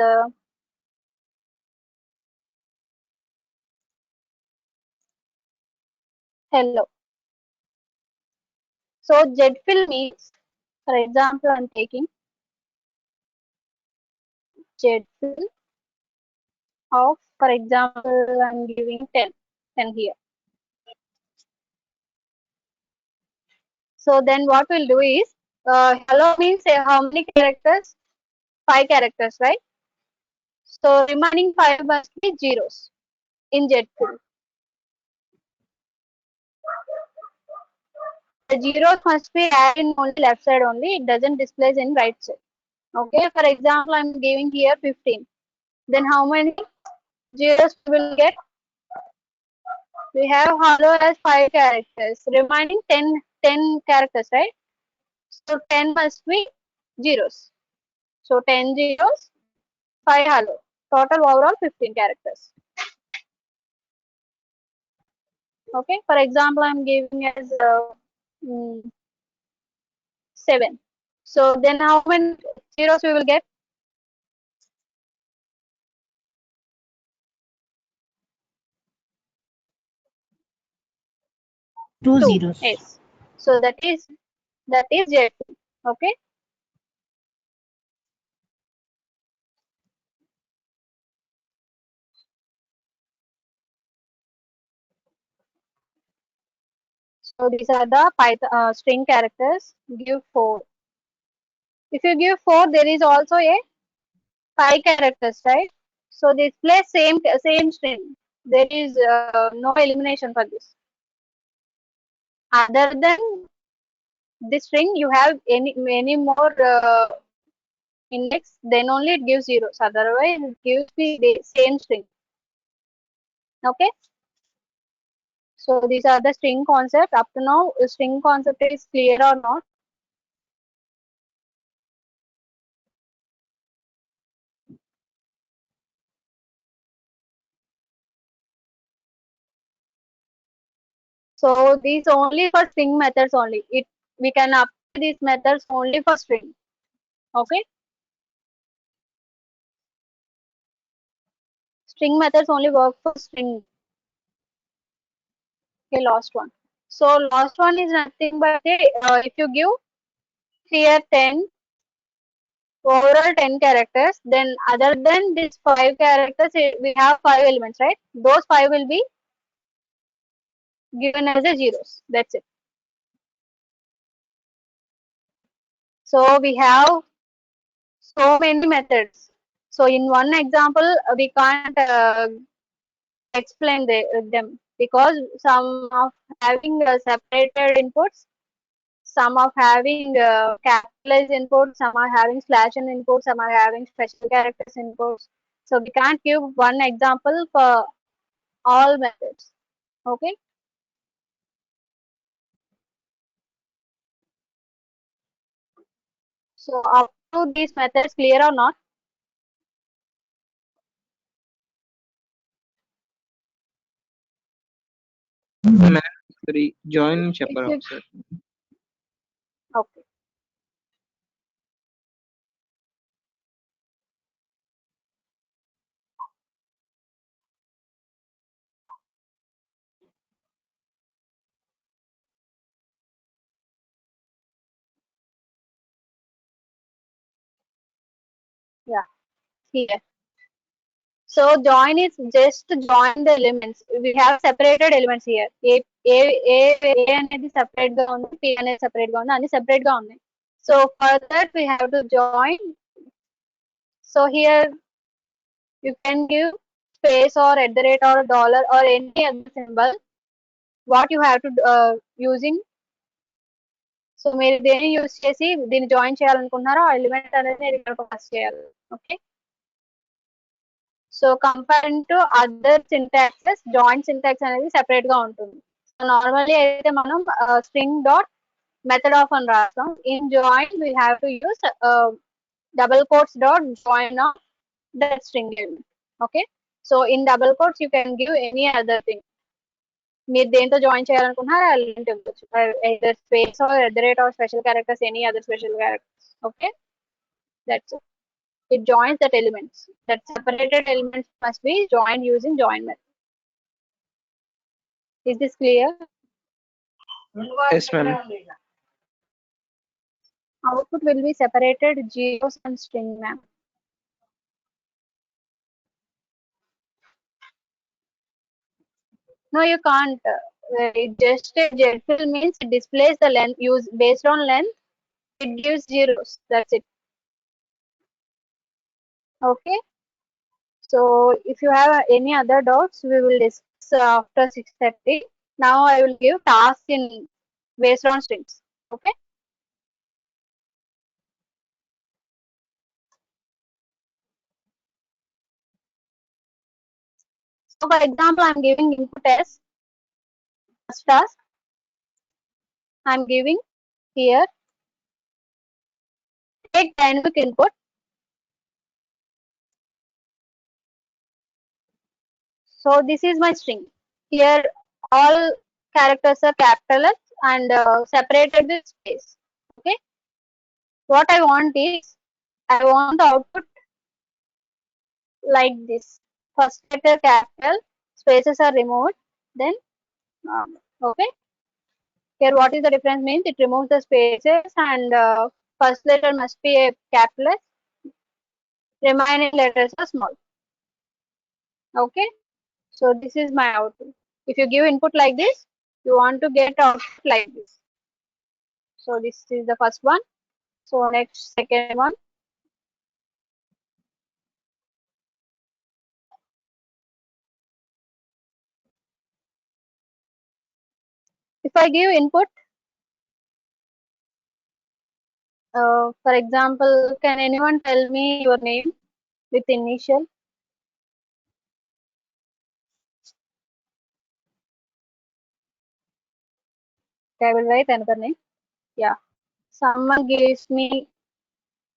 B: hello. So fill means, for example, I'm taking fill of, for example, I'm giving 10 here. So then what we'll do is, hello means how many characters? 5 characters, right? So remaining 5 must be zeros in fill. The zeros must be added in only left side only. It doesn't display in right side. Okay. For example, I'm giving here 15. Then how many zeros we will get? We have hello as 5 characters. Remaining 10 characters, right? So 10 must be zeros. So 10 zeros, 5 hello. Total overall 15 characters. Okay. For example, I'm giving as 7. So then how many zeros we will get?
C: 2
B: 2.
C: zeros.
B: Yes. So that is Z. Okay. So these are the Python string characters. Give 4. If you give 4, there is also a 5 characters, right? So display same string. There is no elimination for this. Other than this string, you have any more index, then only it gives zeros. Otherwise, it gives the same string. Okay. So these are the string concept. Up to now, string concept is clear or not? So these only for string methods only. We can apply these methods only for string. Okay. String methods only work for string. Okay, last one. So last one is nothing but if you give here 10, overall 10 characters, then other than these 5 characters, we have 5 elements, right? Those 5 will be given as a zeros. That's it. So we have so many methods. So in one example, we can't explain them because some of having separated inputs, some of having capitalized inputs, some are having slash and inputs, some are having special characters inputs. So we can't give one example for all methods. Okay. So up to these methods clear or not?
G: Ma'am, sorry, join
B: If
G: chapter
B: you,
G: sir.
B: okay. here. So join is just to join the elements. We have separated elements here. A అనేది separate గా ఉంది, P అనేది separate గా ఉంది, అన్ని separate గా ఉన్నాయి. So for that we have to join. So here you can give space or at the rate or dollar or any other symbol. What you have to using. So మీరు దేన్ని use చేసి దీన్ని join చేయాలనుకుంటున్నారో ఆ element అనేది మీరు ఇక్కడ pass చేయాలి. Okay, so comparing to other syntaxes join syntax అనేది సెపరేట్ గా ఉంటుంది. సో నార్మల్లీ అయితే మనం స్ట్రింగ్ డాట్ మెథడ్ ఆఫ్ అని రాస్తాం. In join we have to use double quotes dot join of that string element. Okay, so in double quotes you can give any other thing. మీరు దేంతో join చేయాలనుకుంటున్నారో ఆ element ఇవ్వచ్చు, either space or at the rate or special characters, any other special characters. Okay, that's it. It joins that elements. That separated elements must be joined using join method. Is this clear?
G: Yes, ma'am.
B: Output will be separated zeros and string, ma'am. No, you can't. It just a Z means it displays the length used based on length. It gives zeros. That's it. Okay. So if you have any other doubts, we will discuss after 6:30. Now I will give tasks in based on strings. Okay. So for example, I'm giving input as first task. I'm giving here take dynamic input. So this is my string. Here all characters are capital S and separated with space. Okay. What I want is I want the output like this. First letter capital, spaces are removed, then okay. Here what is the difference means it removes the spaces and first letter must be a capital S, remaining letters are small. Okay, so this is my output. If you give input like this, you want to get output like this. So this is the first one. So next second one. If I give input, for example, can anyone tell me your name with initial? Okay, I will write another name. Yeah, someone gives me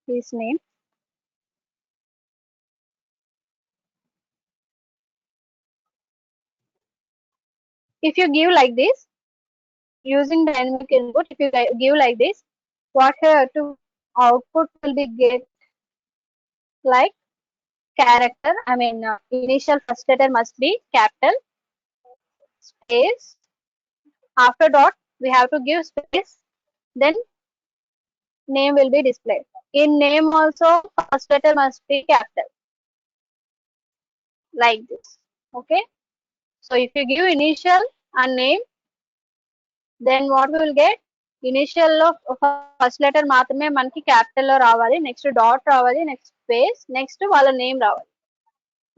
B: his name. If you give like this, using dynamic input, if you give like this, what here to output will be get like character. I mean, initial first letter must be capital, space, after dot we have to give space, then name will be displayed. In name also first letter must be capital, like this. Okay, so if you give initial and name, then what we will get, initial లో first letter మాత్రమే మనకి capital లో రావాలి, next dot రావాలి, next space, next వాళ్ళ name రావాలి.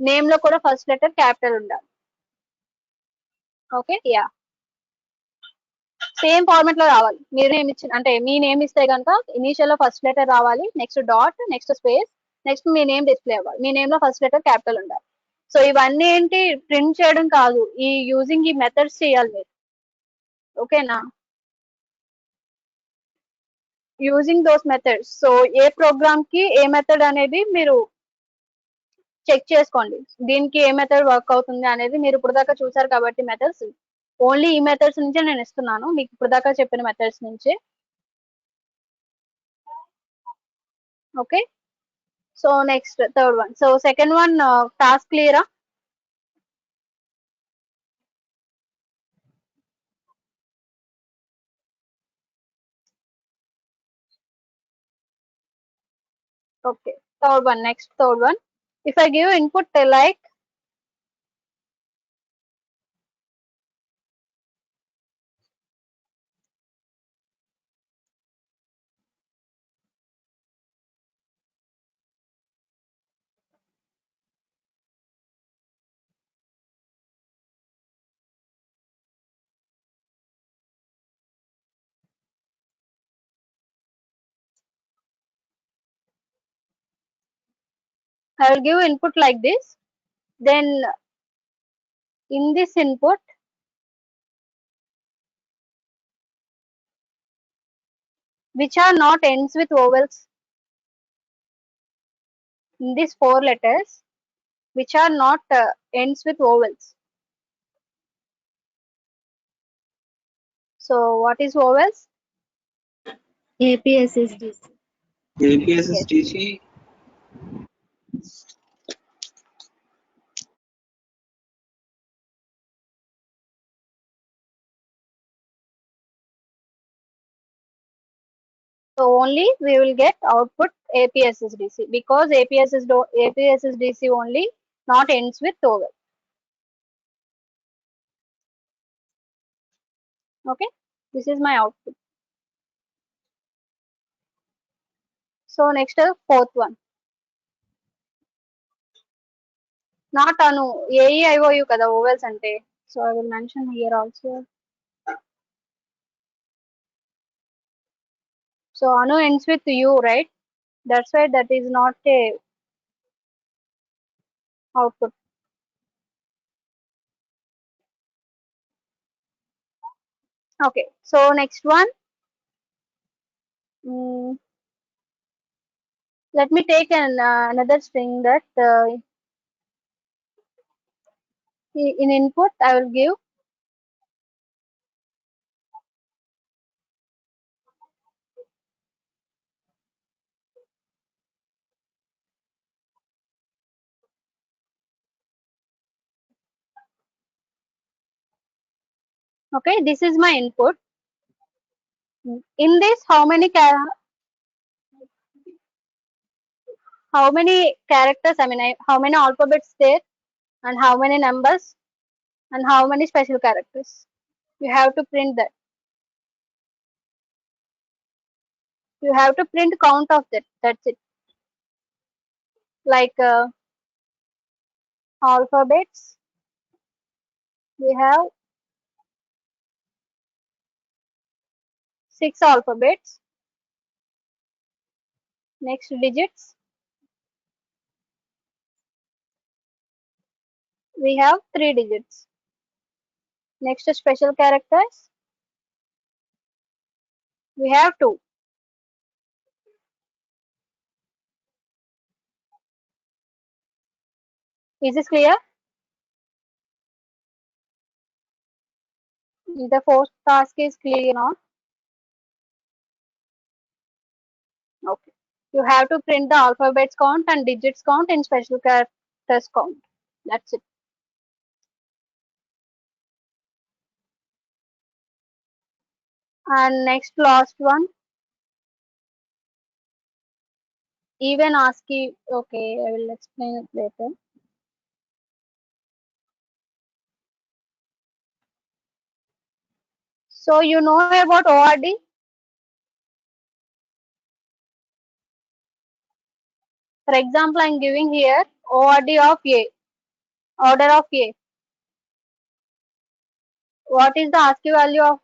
B: Name లో కూడా ఫస్ట్ లెటర్ క్యాపిటల్ ఉండాలి. ఓకే, యా సేమ్ ఫార్మాట్ లో రావాలి. మీరు నేమ్ ఇచ్చిన అంటే మీ నేమ్ ఇస్తే కనుక ఇనిషియల్ లో ఫస్ట్ లెటర్ రావాలి, next dot, next space, next మీ నేమ్ డిస్ప్లే అవ్వాలి. మీ నేమ్ లో ఫస్ట్ లెటర్ క్యాపిటల్ ఉండాలి. సో ఇవన్నీ ఏంటి ప్రింట్ చేయడం కాదు, ఈ యూజింగ్ ఈ మెథడ్స్ చేయాలి మీరు. ఓకేనా, యూజింగ్ దోస్ మెథడ్స్. సో ఏ ప్రోగ్రామ్ కి ఏ మెథడ్ అనేది మీరు చెక్ చేసుకోండి, దీనికి ఏ మెథడ్ వర్క్ అవుతుంది అనేది. మీరు ఇప్పుడు దాకా చూసారు కాబట్టి మెథడ్స్, ఓన్లీ ఈ మెథడ్స్ నుంచే నేను ఇస్తున్నాను మీకు, ఇప్పుడు దాకా చెప్పిన మెథడ్స్ నుంచే. Okay, so next third one. So second one task క్లియరా? Okay, third one, next third one. If I give input like I will give input like this, then in this input which are not ends with vowels, in these four letters which are not ends with vowels. So what is vowels?
C: APSSDC.
B: Yes.
E: APSSTC.
B: So only we will get output APSSDC because APSSDC only not ends with vowel. Okay, this is my output. So next fourth one. Not Anu, AEIOU kada vowels ante. So I will mention here also. So Anu ends with U, right? That's why that is not a output. Okay, so next one. Mm, let me take another string that in input I will give. Okay, this is my input. In this, how many characters? I mean, how many alphabets there, and how many numbers, and how many special characters? You have to print that. You have to print count of that. That's it. Like alphabets, we have 6 alphabets. Next digits, we have 3 digits. Next special characters, we have 2. Is this clear? The fourth task is clear now. Okay. You have to print the alphabets count and digits count and special characters count. That's it. And next last one, even ASCII. Okay, I will explain it later. So you know about ORD? For example, I am giving here ORD of A, order of A. What is the ASCII value of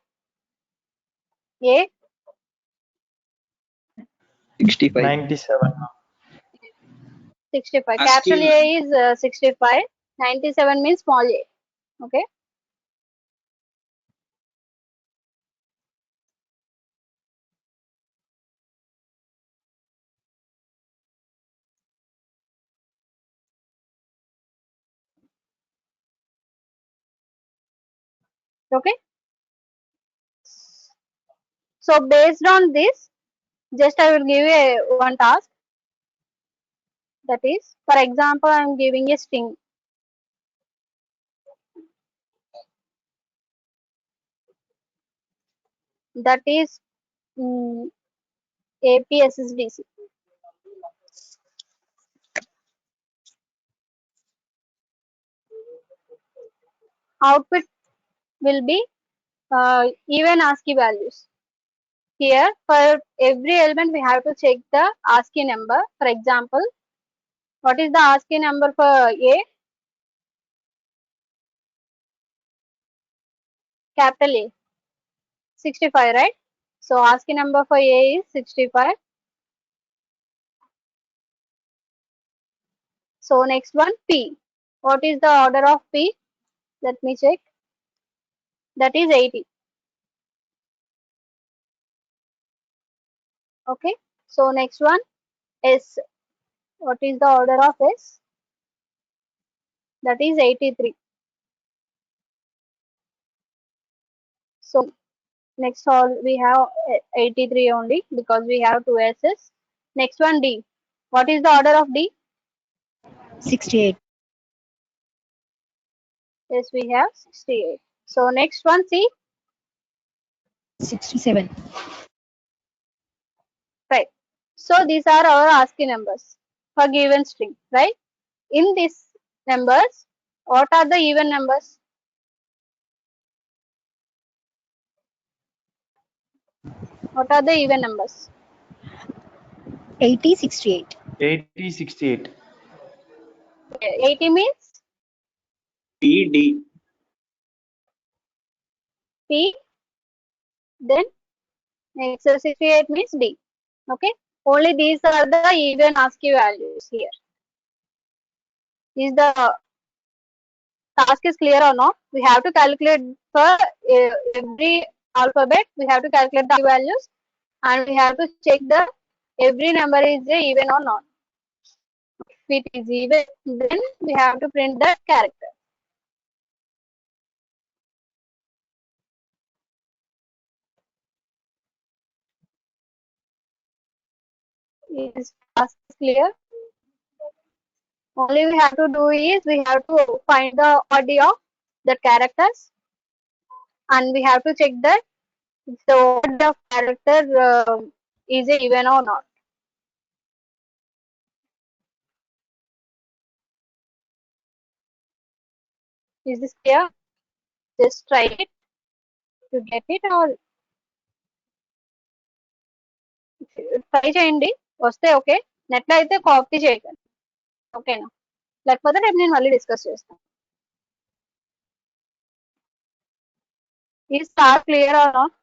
B: A?
G: 65.
F: 97.
B: 65. Capital
E: ASCII.
B: A is 65. 97 means small a. Okay. Okay. So based on this, just I will give a one task. That is, for example, I am giving a string. That is APSSDC. output will be even ASCII values. Here, for every element, we have to check the ASCII number. For example, what is the ASCII number for A? Capital A, 65, right? So ASCII number for A is 65. So next one, P. What is the order of P? Let me check. That is 80. Okay. So next one, S. What is the order of S? That is 83. So next all we have 83 only because we have two S's. Next one, D. What is the order of D?
C: 68.
B: Yes, we have 68. So next one, C.
C: 67.
B: Right. So these are our ASCII numbers for given string, right? In these numbers, what are the even numbers? What are the even numbers?
C: 80, 68.
F: 80, 68.
B: 80 means
E: D, D.
B: P, then next 68 means D. Okay. Only these are the even ASCII values here. Is the task is clear or not? We have to calculate for every alphabet. We have to calculate the values, and we have to check the every number is even or not. If it is even, then we have to print that character. Is task clear? Only we have to do is we have to find the order of the characters, and we have to check that the order of character is even or not. Is this clear? Just try it to get it, or try చేయండి వస్తే okay నెట్లో అయితే copy చేయకండి ఓకేనా లేకపోతే రేపు నేను మళ్ళీ డిస్కస్ చేస్తాను ఈ star clear or not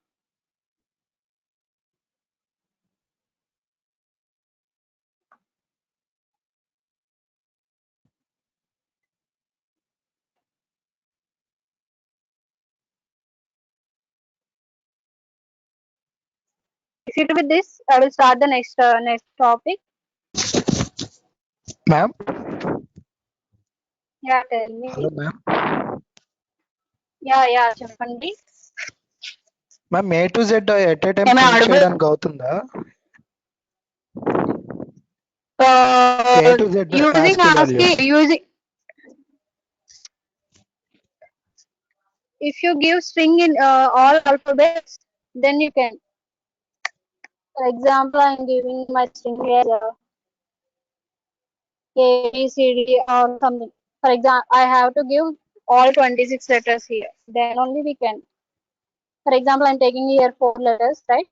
B: if it with this I will start the next topic.
I: Ma'am,
B: Yeah, tell me.
I: hello ma'am.
B: Yeah చెప్పండి.
I: Ma'am, A to Z at a time
B: Am I
I: print
B: audible?
I: చేయడానికి అవుతుందా? A to Z
B: Using
I: ASCII
B: ASCII
I: values.
B: using if you give string in all alphabets then you can. For example, I am giving my string here A, B, C, D or something. For example, I have to give all 26 letters here. Then only we can. For example, I am taking here 4 letters, right?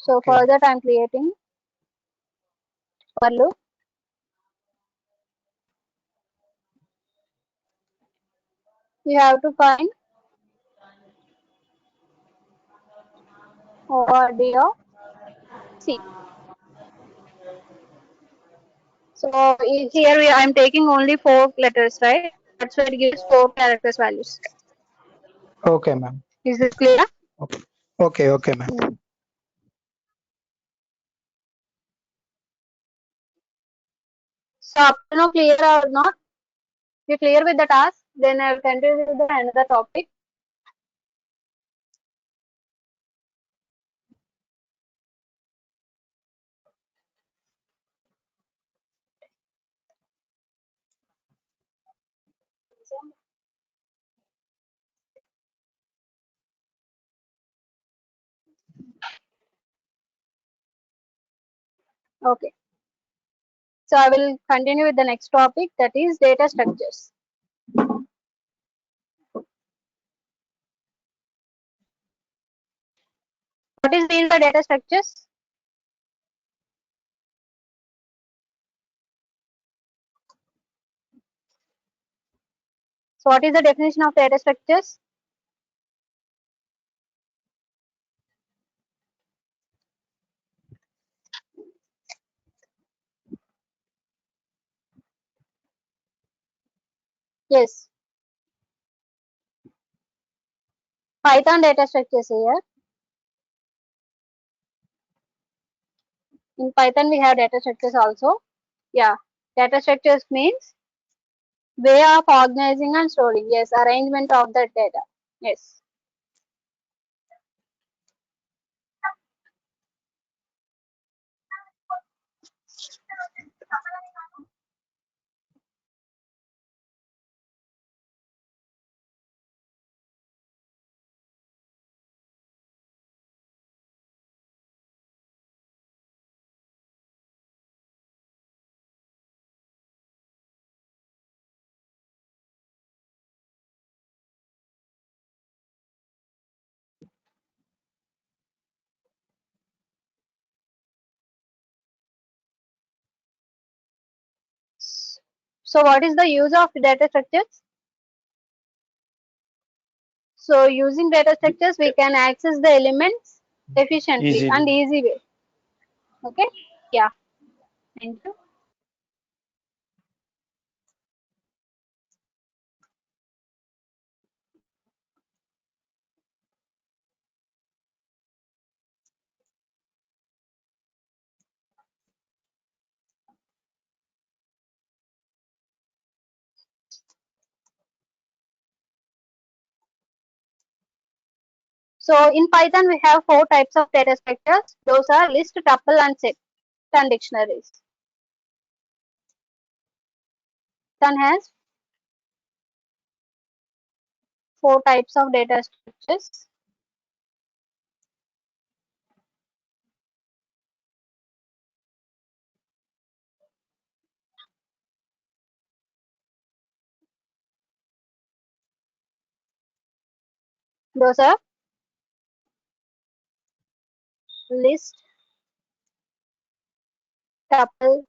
B: So
I: Okay.
B: for that I am creating for loop. You have to find ORD of C. So here I am taking only 4 letters, right? That's why it gives 4 characters values.
I: Okay ma'am.
B: Is this clear?
I: Okay ma'am.
B: So up to now clear or not? If you clear with the task, then I will continue with the another topic. Okay. So I will continue with the next topic, that is data structures. What is mean by data structures? So what is the definition of data structures? Yes, Python data structures here. In Python we have data structures also. Yeah, data structures means way of organizing and storing. Yes, arrangement of the data. Yes. So what is the use of data structures? So using data structures we can access the elements efficiently
F: Easily.
B: and easy way. Okay. Yeah. Thank you. So in Python we have four types of data structures. Those are list, tuple, and set, and dictionaries. Python has four types of data structures. Those are list, tuple,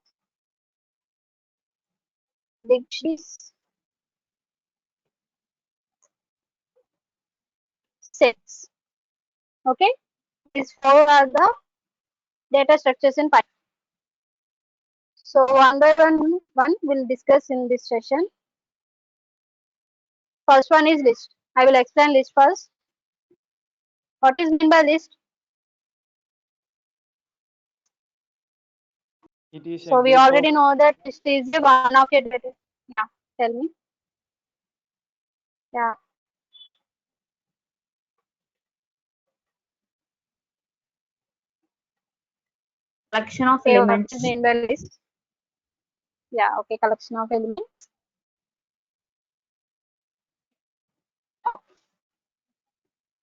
B: dictionaries, sets. Okay, these four are the data structures in Python. So one by one we'll discuss in this session. First one is list. I will explain list first. What is meant by list?
F: It is a
B: So we
F: group of
B: already know that list is the one of your data. Yeah, tell me. Yeah.
C: Collection of
B: Okay, what is
C: elements.
B: meant by list? Yeah, okay, collection of elements.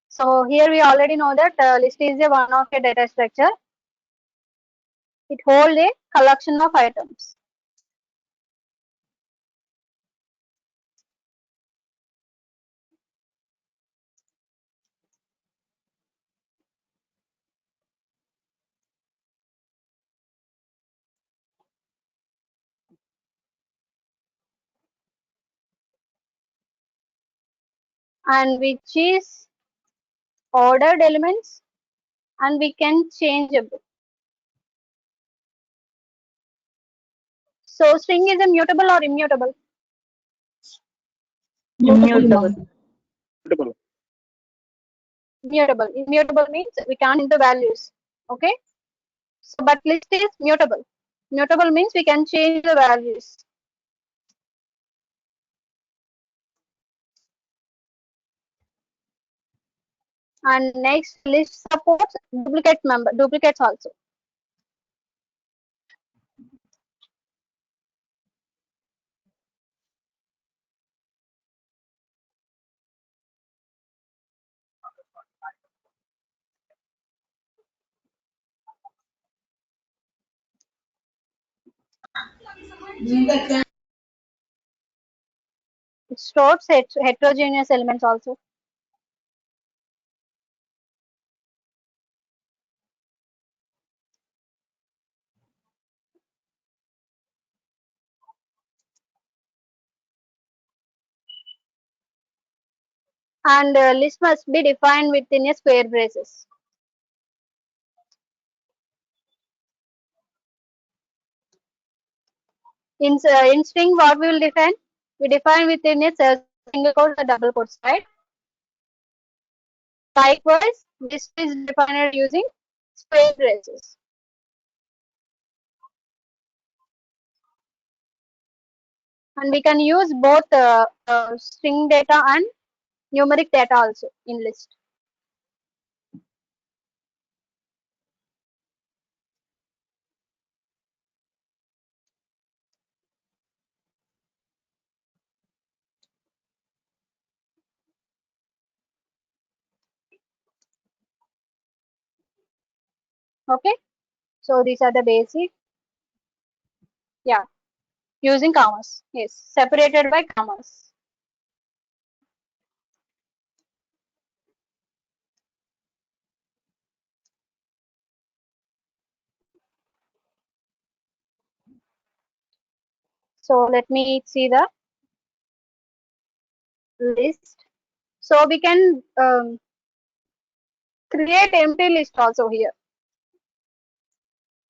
B: So here we already know that list is a one of a data structure. It holds a collection of items. And which is ordered elements and we can change it. So string is a mutable or immutable?
C: Immutable.
B: Mutable. Immutable means we can't change the values. Okay. So but list is mutable. Mutable means we can change the values. And next list supports duplicates also. It stores heterogeneous elements also. and list must be defined within a square braces. In string, what we will define? We define within a single quotes or double quotes, right? Likewise, list is defined using square braces. And we can use both string data and numeric data also in list. Okay, so these are the basic. Yeah, using commas. Yes, separated by commas. So let me see the list. So we can create empty list also here.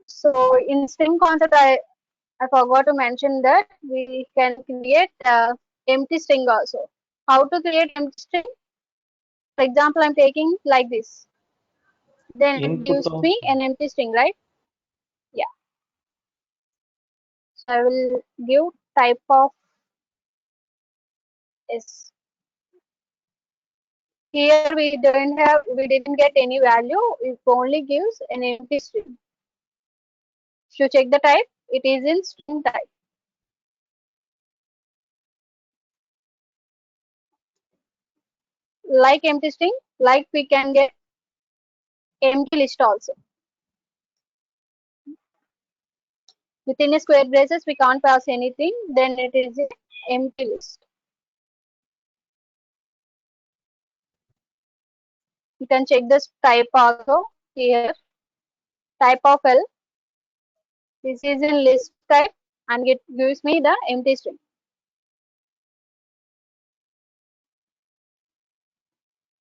B: So in string concept, I forgot to mention that we can create empty string also. How to create empty string? For example, I'm taking like this. Then it
F: Input
B: gives
F: of
B: me an empty string, right? Yeah. So I will give type of S. Here we didn't get any value. It only gives an empty string. So check the type. It is in string type. Like empty string, like we can get empty list also. Within a square braces, we can't pass anything. Then it is an empty list. You can check this type also here. Type of L. This is in list type and it gives me the empty string.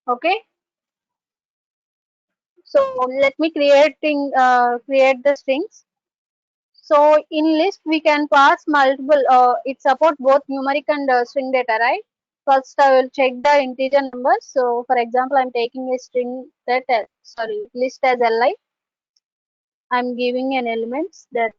B: Okay. So let me create the strings. So in list we can pass multiple. It supports both numeric and string data, right? First I will check the integer numbers. So for example, I'm taking a string that list as li. I'm giving an elements that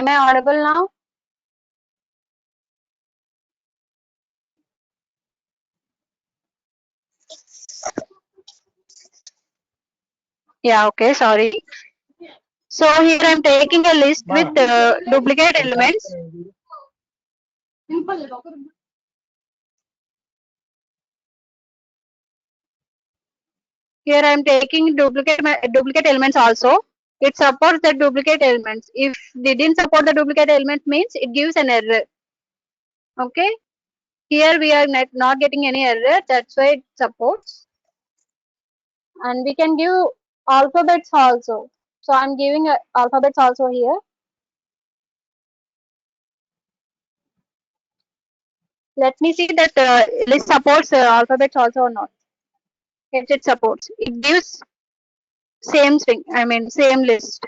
B: Am I audible now? Yeah, okay, sorry. So here I'm taking a list with duplicate elements. Here I'm taking duplicate elements also. It supports the duplicate elements. If they didn't support the duplicate element means it gives an error. Okay. Here we are not getting any error. That's why it supports. And we can give alphabets also. So I'm giving alphabets also here. Let me see that list supports alphabets also or not. Yes, it supports. It gives same string. I mean same list.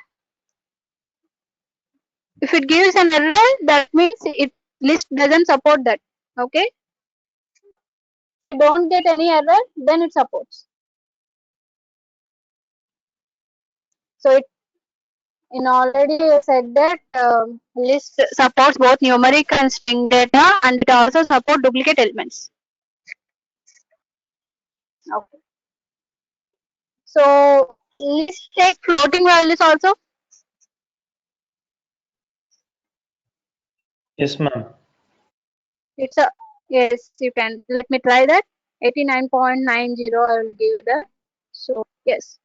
B: If it gives an error, that means it list doesn't support that. Okay. If you don't get any error, then it supports. So it in already said that list supports both numeric and string data, and it also supports duplicate elements. Okay. So list take floating values also.
F: Yes, ma'am.
B: It's a yes. You can let me try that. 89.90 I will give that. So yes,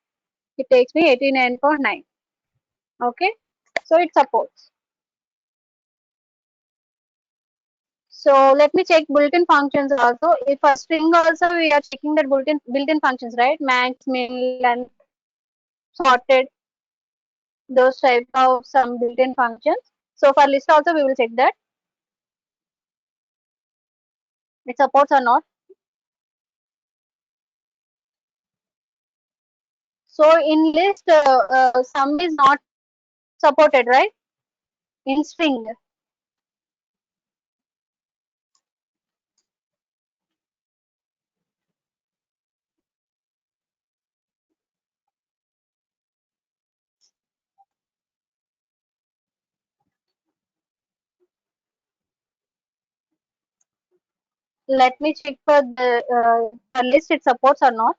B: it takes me 89.9. Okay. So it supports. So let me check built-in functions also. If a string also we are checking that built-in functions, right? Max, min, length, sorted, those type of some built-in functions. So for list also we will check that it supports or not. So in list sum is not supported, right? In string. Let me check for the list it supports or not.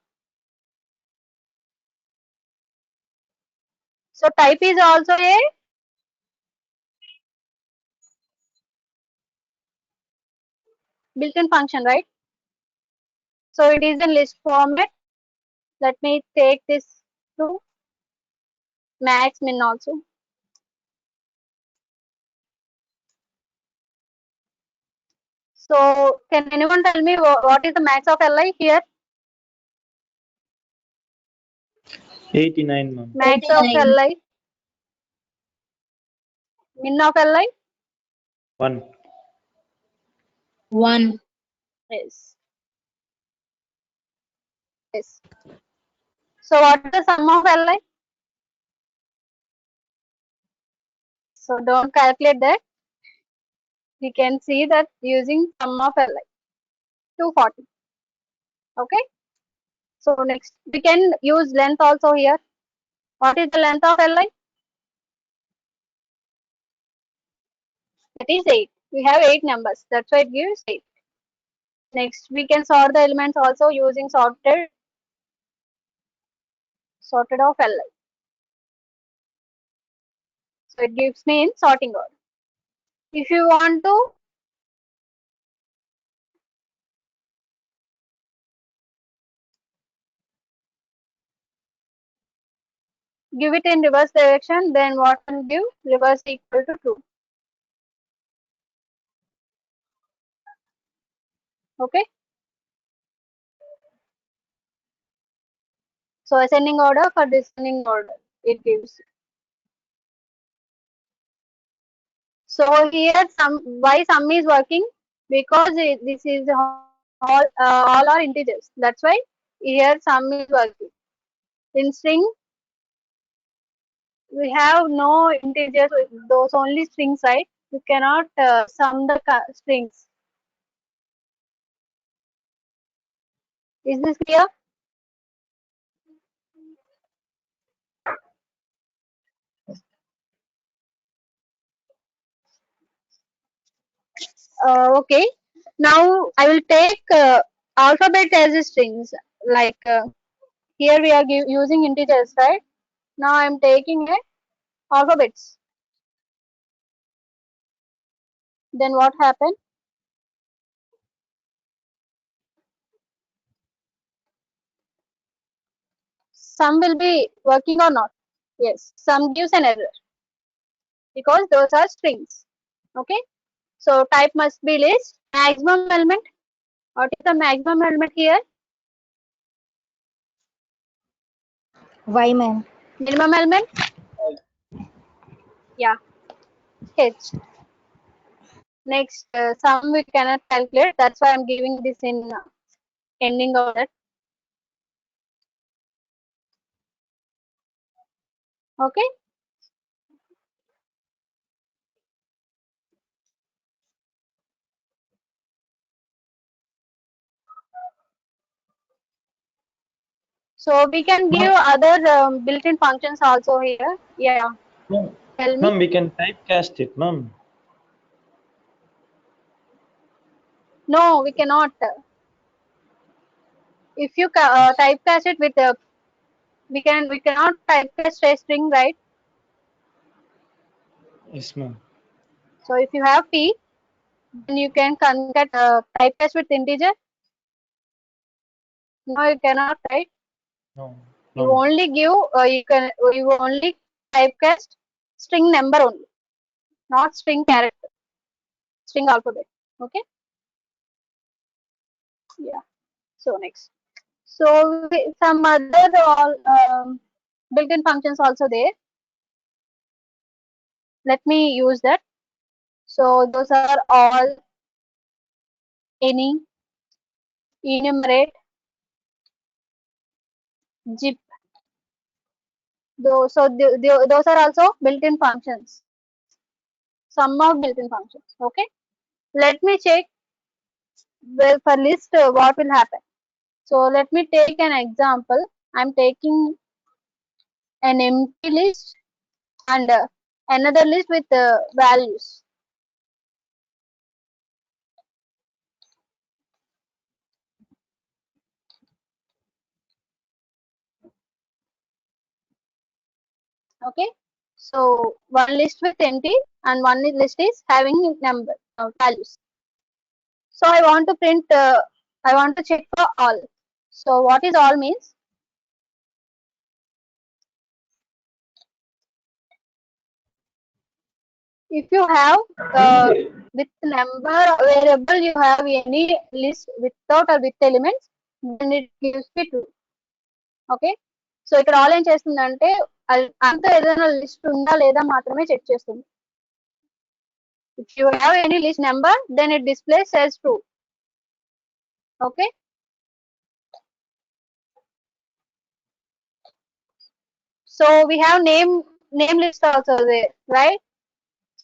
B: So type is also a built-in function, right? So it is in list format. Let me take this to max min also. So can anyone tell me what is the max of Li here?
F: 89, ma'am.
B: Max of
C: 89.
B: Li, min of Li?
F: 1.
C: 1.
B: Yes. Yes. So what is the sum of Li? So don't calculate that. We can see that using sum of Li, 240. Okay. So next we can use length also here. What is the length of Li? That is 8. We have 8 numbers. That's why it gives 8. Next we can sort the elements also using sorted of Li. So it gives me in sorting order. If you want to give it in reverse direction, then what will give? Reverse equal to true. Okay. So ascending order for descending order it gives. So here why sum is working? Because this is all are integers. That's why here sum is working. In string we have no integers, those only strings, right? You cannot sum the strings. Is this clear? Okay. Now I will take alphabet as a strings. Like here we are using integers, right? Now I am taking alphabets. Then what happened? Some will be working or not. Yes, some gives an error because those are strings. Okay. So type must be list. Maximum element. What is the maximum element here?
C: Y, ma'am.
B: Minimum element? Yeah, H. Next, sum we cannot calculate. That's why I'm giving this in ending of that. Okay. So we can give other built-in functions also here. Yeah.
F: Ma'am,
B: Tell me.
F: ma'am, we can typecast it, ma'am.
B: No, we cannot. If you typecast it with we cannot typecast a string, right?
F: Yes, ma'am.
B: So if you have p, then you can concat typecast with integer. No, you cannot, right?
F: No,
B: You
F: no.
B: only give you only typecast string number only, not string character, string alphabet. Okay. Yeah. So next. So some other all built-in functions also there. Let me use that. So those are all, any, enumerate, zip. Those are also built-in functions. Some of built-in functions. Okay. Let me check for list what will happen. So let me take an example. I'm taking an empty list and another list with values. Okay. So one list with empty and one list is having number values. So I want to print. I want to check for all. So what is all means? If you have with number variable, you have any list without or with elements, then it gives me true. Okay so ఇక్కడ all ఏం చేస్తుందంటే అంత ఏదైనా list ఉందా లేదా మాత్రమే check చేస్తుంది. If you have any list number then it displays as true. Okay so we have name list also there, right?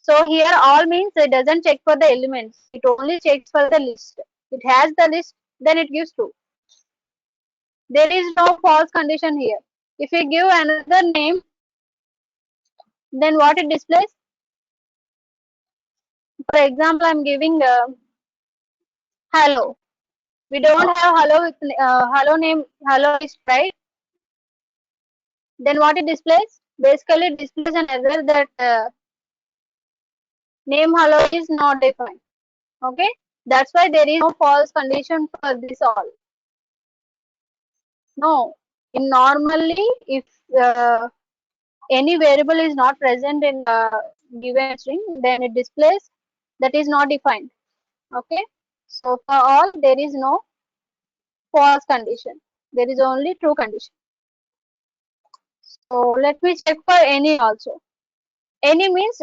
B: So here all means it doesn't check for the elements, it only checks for the list. It has the list, then it gives true. There is no false condition here. If you give another name, then what it displays? For example, I'm giving hello. We don't have hello with hello name, hello list, right? Then what it displays? Basically, it displays an error that name hello is not defined. Okay, that's why there is no false condition for this all. No, in normally if any variable is not present in given string, then it displays that is not defined. Okay, so for all there is no false condition, there is only true condition. So let me check for any also. Any means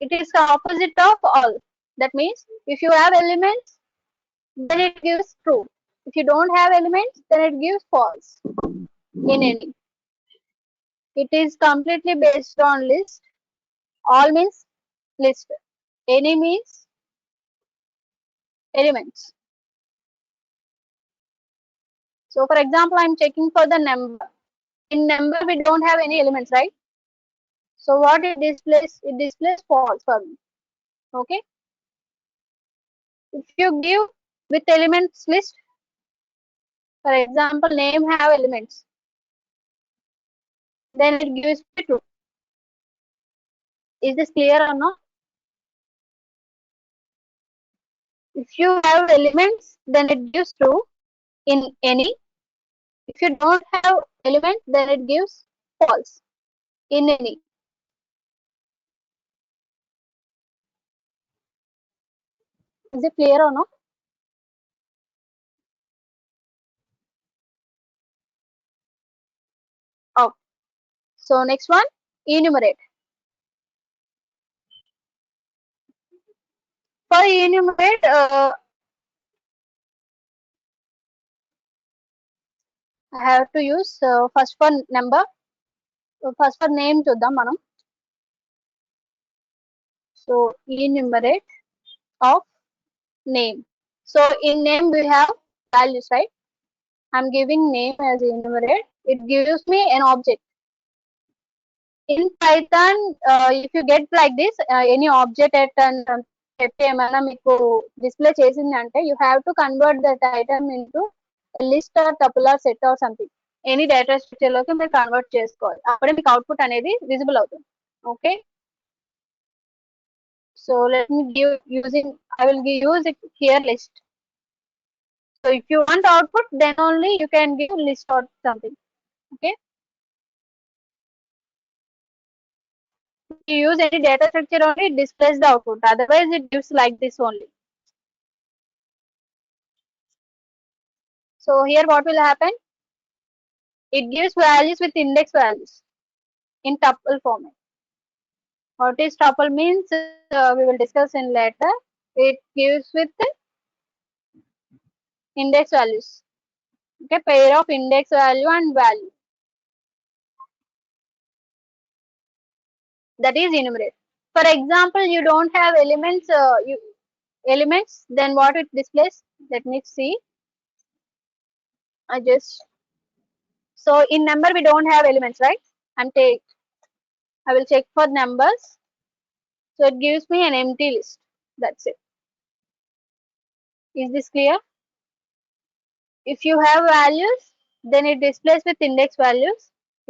B: it is the opposite of all. That means if you have elements, then it gives true. If you don't have elements, then it gives false in any. It is completely based on list. All means list. Any means elements. So for example, I'm checking for the number. In number, we don't have any elements, right? So what it displays? It displays false for me. Okay. If you give with elements list, for example, name have elements, then it gives me true. Is this clear or not? If you have elements, then it gives true in any. If you don't have element, then it gives false in any. Is it clear or not? Oh, so next one, enumerate. For enumerate, I have to use first for number, first for name చూద్దాం మనం. So enumerate of name. So in name we have values, right? I'm giving name as enumerate. It gives me an object. In Python, if you get like this, any object at an చెప్పి ఏమైనా మీకు display చేసిందంటే you have to convert that item into a list or tuple or set or something. Any data structure లోకి మీరు convert చేసుకోవాలి, అప్పుడే మీకు output అనేది విజిబుల్ అవుతుంది. Okay, so let me give using, I will use it here list. So if you want output, then only you can give list or something. Okay, if you use any data structure only, it displays the output, otherwise it gives like this only. So here what will happen, it gives values with index values in tuple format. What is tuple means, we will discuss in later. It gives with index values. Okay, pair of index value and value, that is enumerate. For example, you don't have elements, elements, then what it displays, let me see. I just, so in number we don't have elements, right? I will check for numbers. So it gives me an empty list. That's it. Is this clear? If you have values, then it displays with index values.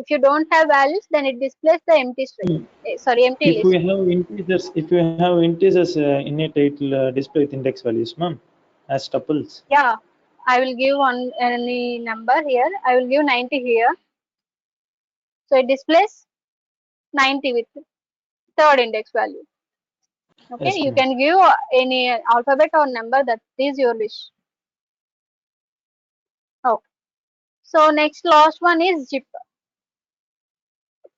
B: If you don't have values, then it displays the empty string. Empty
J: If
B: list.
J: we have integers in a title display with index values, ma'am, as tuples.
B: Yeah, I will give one any number here. I will give 90 here. So it displays 90 with third index value. Okay,
J: Yes,
B: you
J: ma'am.
B: can give any alphabet or number, that is your wish. Okay. So next last one is zip.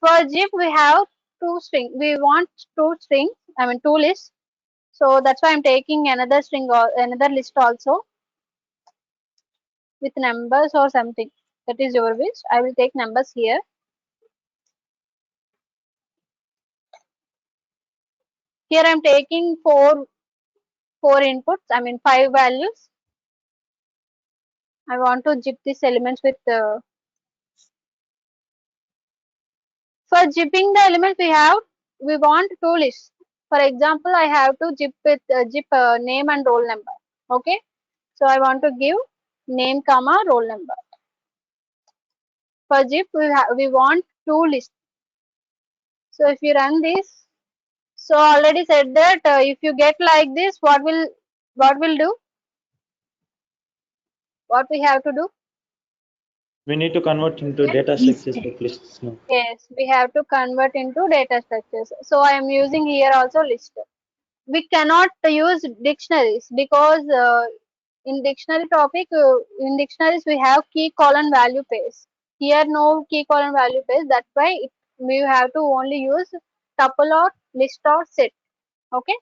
B: For zip we have two string. We want two strings. I mean two lists. So that's why I'm taking another string or another list also with numbers or something. That is your wish. I will take numbers here. Here I'm taking four inputs. I mean 5 values. I want to zip these elements with. For zipping the elements we want two lists. For example, I have to zip with name and roll number. Okay, so I want to give name comma roll number. For zip we want two lists. So if you run this, so already said that if you get like this, what will do? What we have to do?
J: We need to convert into data structures with lists now.
B: Yes, we have to convert into data structures. So I am using here also list. We cannot use dictionaries because in dictionary topic, in dictionaries we have key colon value pairs. Here no key colon value pairs. That's why we have to only use tuple or list or set. Okay.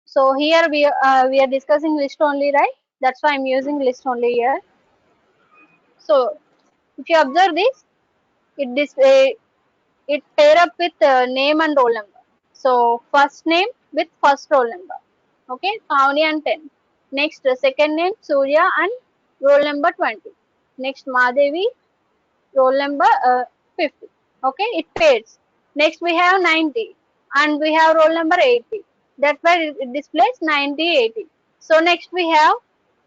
B: So here we are discussing list only, right? That's why I'm using list only here. So if you observe this, it pair up with name and roll number. So first name with first roll number. Okay, Pavani and 10. Next second name Surya and roll number 20. Next Madhavi, roll number 50. Okay, it pairs. Next we have 90 and we have roll number 80. That's why it displays 90, 80. So next we have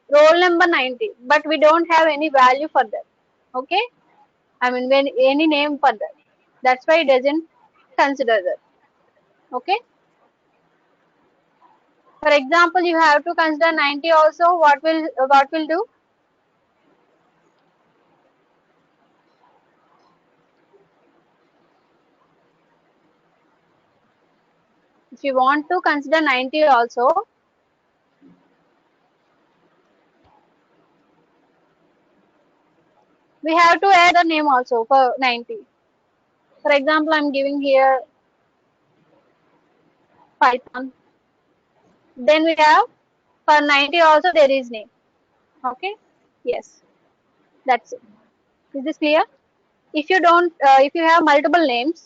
B: roll number 90, but we don't have any value for that. Okay, I mean when any name for that. That's why it doesn't consider that. Okay. For example, you have to consider 90 also. What will do? If you want to consider 90 also, we have to add a name also for 90. For example, I'm giving here Python. Then we have for 90 also there is name. Okay. Yes, that's it. Is this clear? If you don't, if you have multiple names,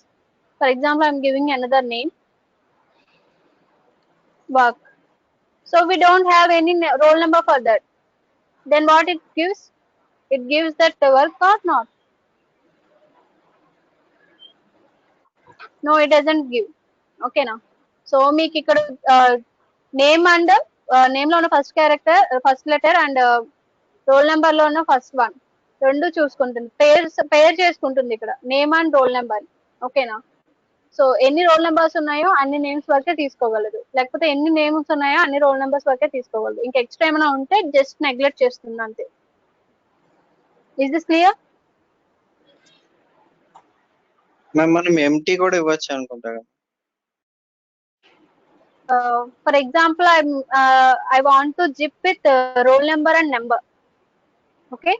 B: for example, I'm giving another name, work. So we don't have any roll number for that. Then what it gives? It gives that work or not? No, it doesn't give. Okay now. So మీకు ఇక్కడ name and name లో ఉన్న first character first letter and roll number లో ఉన్న first one రెండు చూసుకుంటుంది పేర్ చేసుకుంటుంది ఇక్కడ నేమ్ అండ్ రోల్ నెంబర్. ఓకేనా. సో ఎన్ని రోల్ నెంబర్స్ ఉన్నాయో అన్ని నేమ్స్ వరకే తీసుకోగలదు, లేకపోతే ఎన్ని నేమ్స్ ఉన్నాయో అన్ని రోల్ నెంబర్స్ వరకే తీసుకోగలదు. ఇంకా ఎక్స్ట్రా ఏమైనా ఉంటే జస్ట్ నెగ్లెక్ట్ చేస్తుంది అంతే. Is this clear?
E: మనం ఎంటీ కూడా ఇవ్వచ్చు అనుకుంటా కదా.
B: For example, I want to zip with roll number and number. Okay,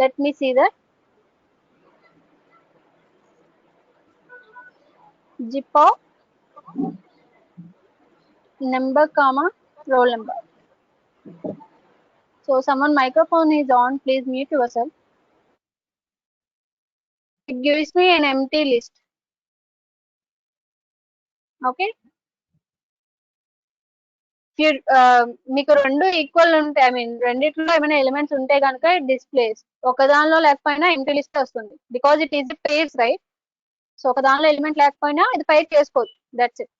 B: let me see that. Zip of number comma roll number. So someone microphone is on, please mute yourself. It gives me an empty list. Okay. మీకు రెండు equal ఉంటాయి, I mean రెండిట్లో ఏమైనా elements ఉంటే కనుక it displays. ఒక దానిలో లేకపోయినా ఎంటీ లిస్ట్ వస్తుంది, because it is pairs right. So ఒక దానిలో ఎలిమెంట్ లేకపోయినా ఇది ఫైట్ చేసుకోవచ్చు. That's it.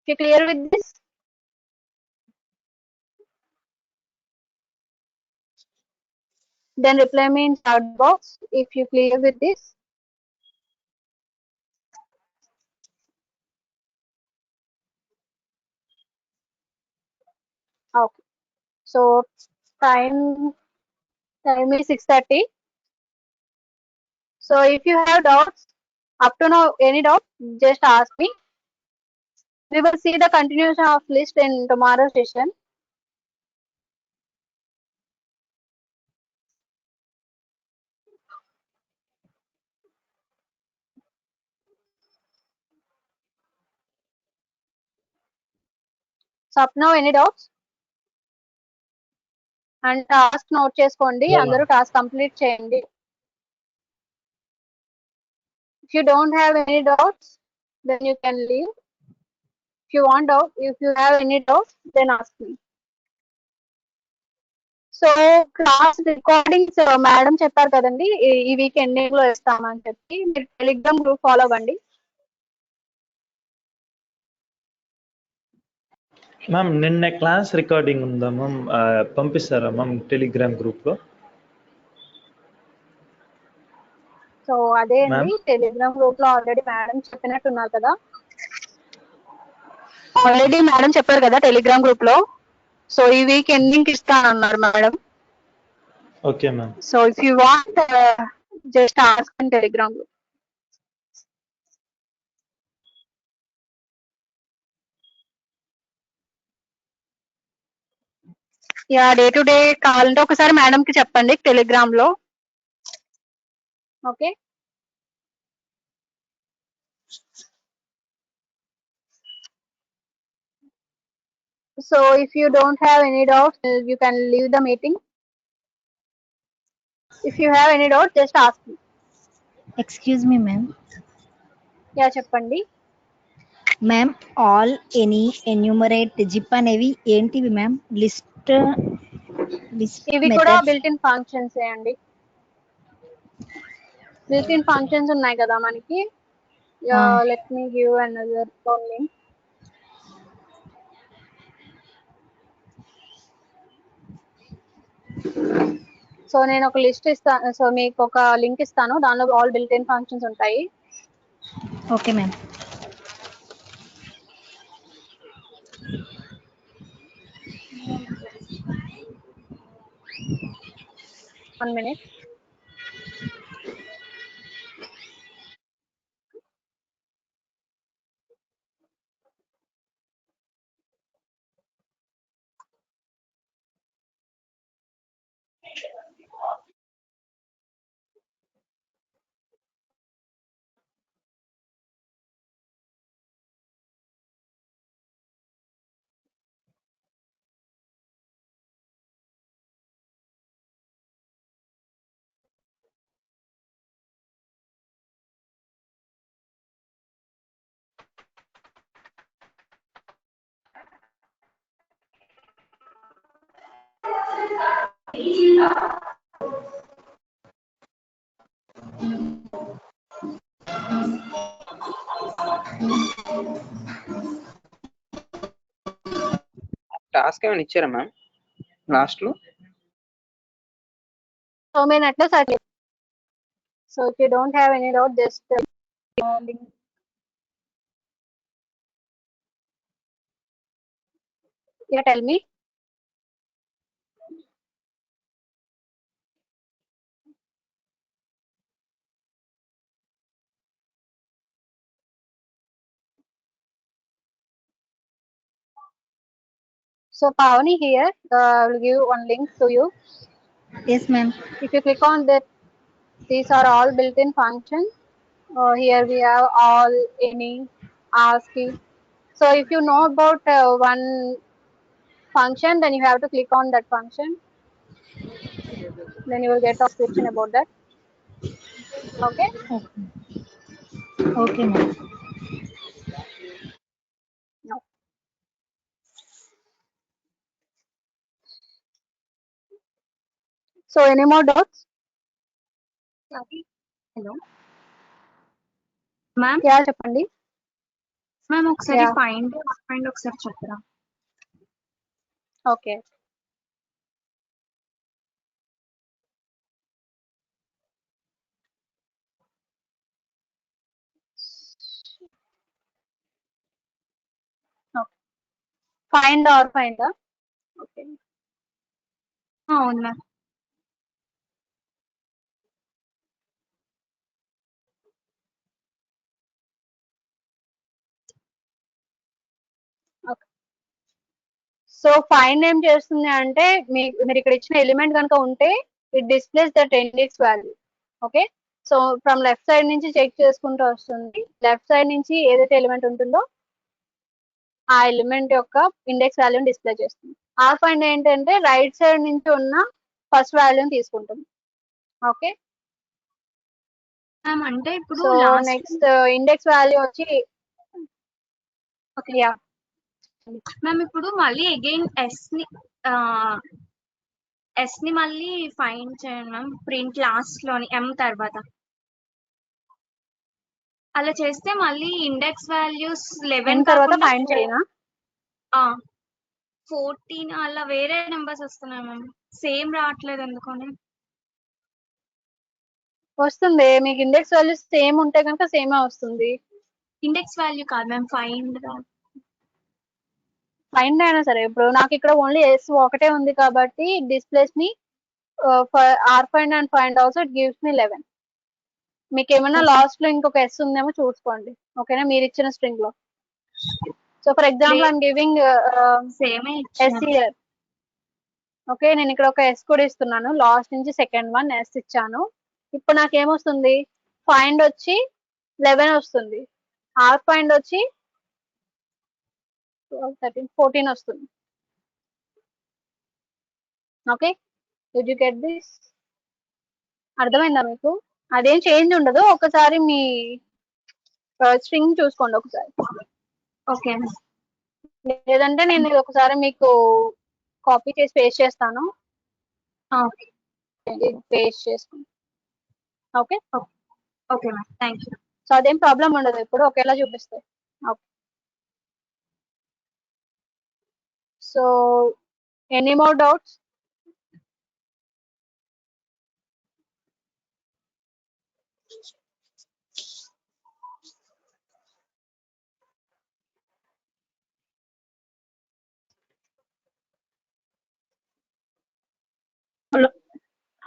B: You clear with this? Then reply me in chat box if you clear with this. Okay. So time is 6:30. So if you have doubts up to now, any doubt, just ask me. We will see the continuation of list in tomorrow's session. So up now, any doubts? And task note చేసుకోండి, అందరూ task complete చేయండి. If you don't have any doubts, then you can leave. If you have any doubts, then ask me. So class recordings madam చెప్పారు కదండి, ఈ week ending లో ఇస్తామని చెప్పి, మీరు టెలిగ్రామ్ గ్రూప్ ఫాలో అవ్వండి.
J: మ్యామ్ నిన్న క్లాస్ రికార్డింగ్ ఉందా మ్యామ్, పంపిస్తారా మ్యామ్ టెలిగ్రామ్ గ్రూప్ లో?
B: సో అదే అండి, టెలిగ్రామ్ గ్రూప్ లో ఆల్రెడీ మేడం చెప్పినట్టున్నారు కదా, ఆల్రెడీ మేడం చెప్పారు కదా టెలిగ్రామ్ గ్రూప్ లో. సో ఈ వీక్ ఎండింగ్ ఇస్తానన్నారు madam.
J: Okay ma'am.
B: So if you want just ask in Telegram group. Yeah, day to day కావాలంటే ఒకసారి మేడం కి చెప్పండి టెలిగ్రామ్ లో. Okay. So if you don't have any doubts, you can leave the meeting. If you have any doubt, just ask me.
C: Excuse me ma'am.
B: Yeah చెప్పండి.
C: Ma'am all, any, enumerate, zip అనేవి ఏంటివి ma'am? List
B: ఇవి కూడా built in functions అండి. Built in functions ఉన్నాయి కదా మనకి, Let me give another link. So నేను ఒక లిస్ట్ ఇస్తాను, సో మీకు ఒక లింక్ ఇస్తాను, దానిలో ఆల్ బిల్ట్ ఇన్ ఫంక్షన్స్ ఉంటాయి.
C: Okay ma'am.
B: 1 minute.
G: టాస్క్ ఏమైనా ఇచ్చారా మ్యామ్ లాస్ట్ లో?
B: సో నేను అట్లా search. So if you don't have any doubt just link. Yeah tell me. So Pavani here, I will give one link to you.
C: Yes ma'am.
B: If you click on that, these are all built-in functions. Here we have all, any, ASCII. So if you know about one function, then you have to click on that function. Then you will get a description about that. Okay.
C: Okay ma'am.
B: No. So any more doubts?
D: Hello ma'am.
B: Yeah చెప్పండి
D: ma'am ఒకసారి
B: Yeah.
D: Find ఒకసారి చెప్పరా?
B: Okay. Find or find. Okay.
D: అవును ma'am.
B: So find ఏం చేస్తుంది అంటే మీరు ఇక్కడ ఇచ్చిన ఎలిమెంట్ కనుక ఉంటే it displays that index value. Okay. So from left side నుంచి చెక్ చేసుకుంటూ వస్తుంది. లెఫ్ట్ సైడ్ నుంచి ఏదైతే ఎలిమెంట్ ఉంటుందో ఆ ఎలిమెంట్ యొక్క ఇండెక్స్ వాల్యూని డిస్ప్లే చేస్తుంది. ఆర్ ఫైండ్ ఏంటంటే రైట్ సైడ్ నుంచి ఉన్న ఫస్ట్ వాల్యూని తీసుకుంటుంది. ఓకే.
D: మ్యామ్ అంటే ఇప్పుడు
B: సో నెక్స్ట్ ఇండెక్స్ వాల్యూ వచ్చి ఓకే. యా
D: మ్యామ్ ఇప్పుడు మళ్ళీ అగైన్ ఎస్ ని మళ్ళీ ఫైండ్ చేయండి మ్యామ్, ప్రింట్ లాస్ట్ లోని ఎం తర్వాత. అలా చేస్తే మళ్ళీ ఇండెక్స్ వాల్యూస్ 11
B: తర్వాత
D: కాకుండా
B: ఫైండ్ చేయనా?
D: 14 అలా వేరే నెంబర్స్ వస్తున్నాయి మ్యామ్. సేమ్ రావట్లేదు ఎందుకని?
B: వస్తుంది, మీకు ఇండెక్స్ వాల్యూ సేమ్ ఉంటే కనుక సేమే వస్తుంది.
D: ఇండెక్స్ వాల్యూ కాదు మ్యామ్,
B: ఫైండ్ అయినా సరే ఇప్పుడు నాకు ఇక్కడ ఓన్లీ ఎస్ ఒకటే ఉంది కాబట్టి displays me or find and find also it gives me 11. మీకు ఏమైనా లాస్ట్ లో ఇంకొక ఎస్ ఉందేమో చూసుకోండి. ఓకేనా, మీరు ఇచ్చిన స్ట్రింగ్ లో. So for example I'm giving S here. Okay, నేను ఇక్కడ ఒక ఎస్ కూడా ఇస్తున్నాను. లాస్ట్ నుంచి సెకండ్ వన్ ఎస్ ఇచ్చాను. ఇప్పుడు నాకు ఏమొస్తుంది? ఫైండ్ వచ్చి 11 వస్తుంది. ఆర్ ఫైండ్ వచ్చి 14 వస్తుంది. Okay, did you get this? అర్థమైందా మీకు? అదేం చేంజ్ ఉండదు. ఒకసారి మీ స్ట్రింగ్ చూసుకోండి ఒకసారి.
D: ఓకే.
B: లేదంటే నేను ఇది ఒకసారి మీకు కాపీ చేసి పేస్ట్ చేస్తాను. పేస్ట్ చేసుకోండి. Okay
D: okay ma'am, thank you.
B: So అదేం ప్రాబ్లం ఉండదు, ఇప్పుడు ఒకేలా చూపిస్తాయి. Okay, so any more doubts?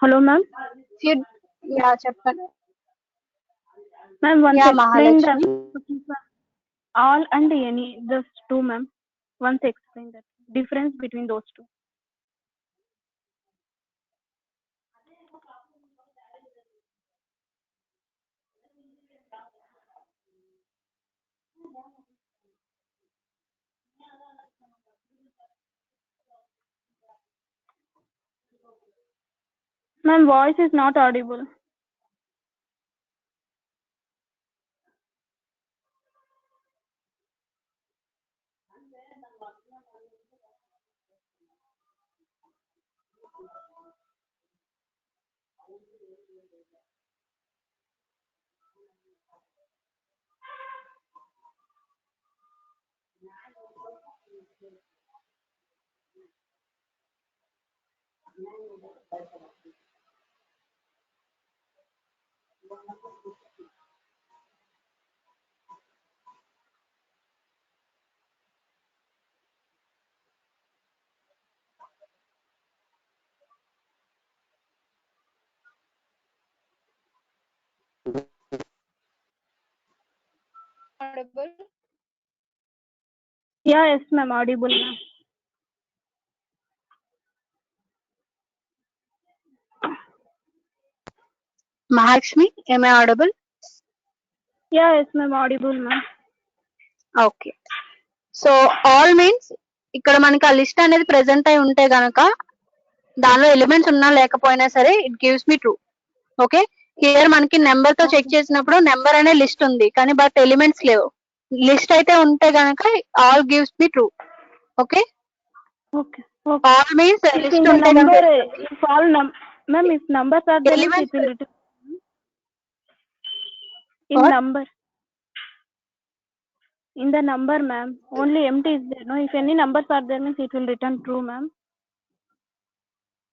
K: Hello, ma'am.
B: Yeah చెప్పండి.
K: Ma'am, once
B: Yeah,
K: explain that
B: Mahalakshmi.
K: all and any, just two, ma'am. Once explain that difference between those two. Ma'am, voice is not audible.
B: Audible?
K: Yeah, yes, ma'am, audible, ma'am.
B: Mahalakshmi, am I audible?
K: Yeah, yes, ma'am, audible, ma'am.
B: Okay, so all means ఇక్కడ మనకి ఆ list అనేది present అయి ఉంటే గనక దానిలో elements ఉన్నా లేకపోయినా సరే it gives me true. Okay, here మనకి నెంబర్ తో చెక్ చేసినప్పుడు నెంబర్ అనే లిస్ట్ ఉంది కానీ బట్ ఎలిమెంట్స్ లేవు. లిస్ట్ అయితే ఉంటే గనక all gives me true. Okay,
K: Okay. Okay.
B: All means
K: If in
B: list
K: the
B: ఉంటే
K: number,
B: గనక
K: if all ma'am, if numbers are there, means it
B: elements
K: will return in
B: What?
K: number. In the number, ma'am, only empty is there. No, if any numbers are there, means it will return true, ma'am.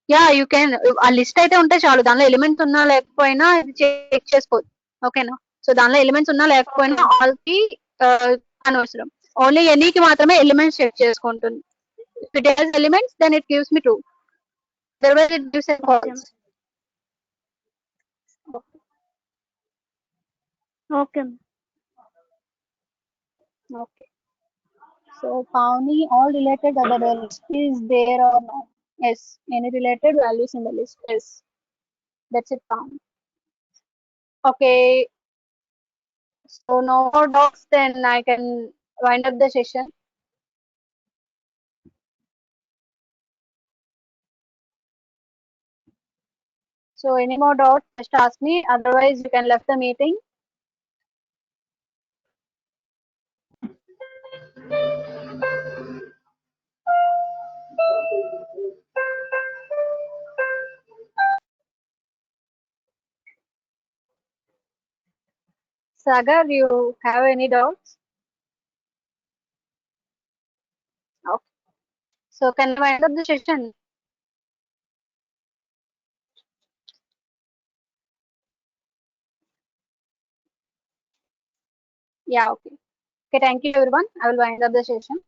B: Yeah you can, ఆ list అయితే ఉంటే చాలు, దానిలో elements ఉన్నా లేకపోయినా ఇది check చేసుకోవచ్చు. ఓకేనా, సో దానిలో ఎలిమెంట్స్ ఉన్నా లేకపోయినా
K: Okay.
B: ఆల్ కి అనవసరం, ఓన్లీ ఎనీకి మాత్రమే ఎలిమెంట్స్ చెక్ చేసుకుంటుంది. If it has elements then it gives me true, otherwise it gives
K: Okay.
B: False.
K: Okay.
B: Okay, so Pavni, all related other list is there or no? Yes, any related values in the list? Yes, that's it, Pavni. Okay, so no more doubts, then I can wind up the session. So any more doubts, just ask me, otherwise you can left the meeting. Sagar, you have any doubts? Okay, so can I wind up the session? Yeah, okay. Okay, thank you everyone. I will wind up the session.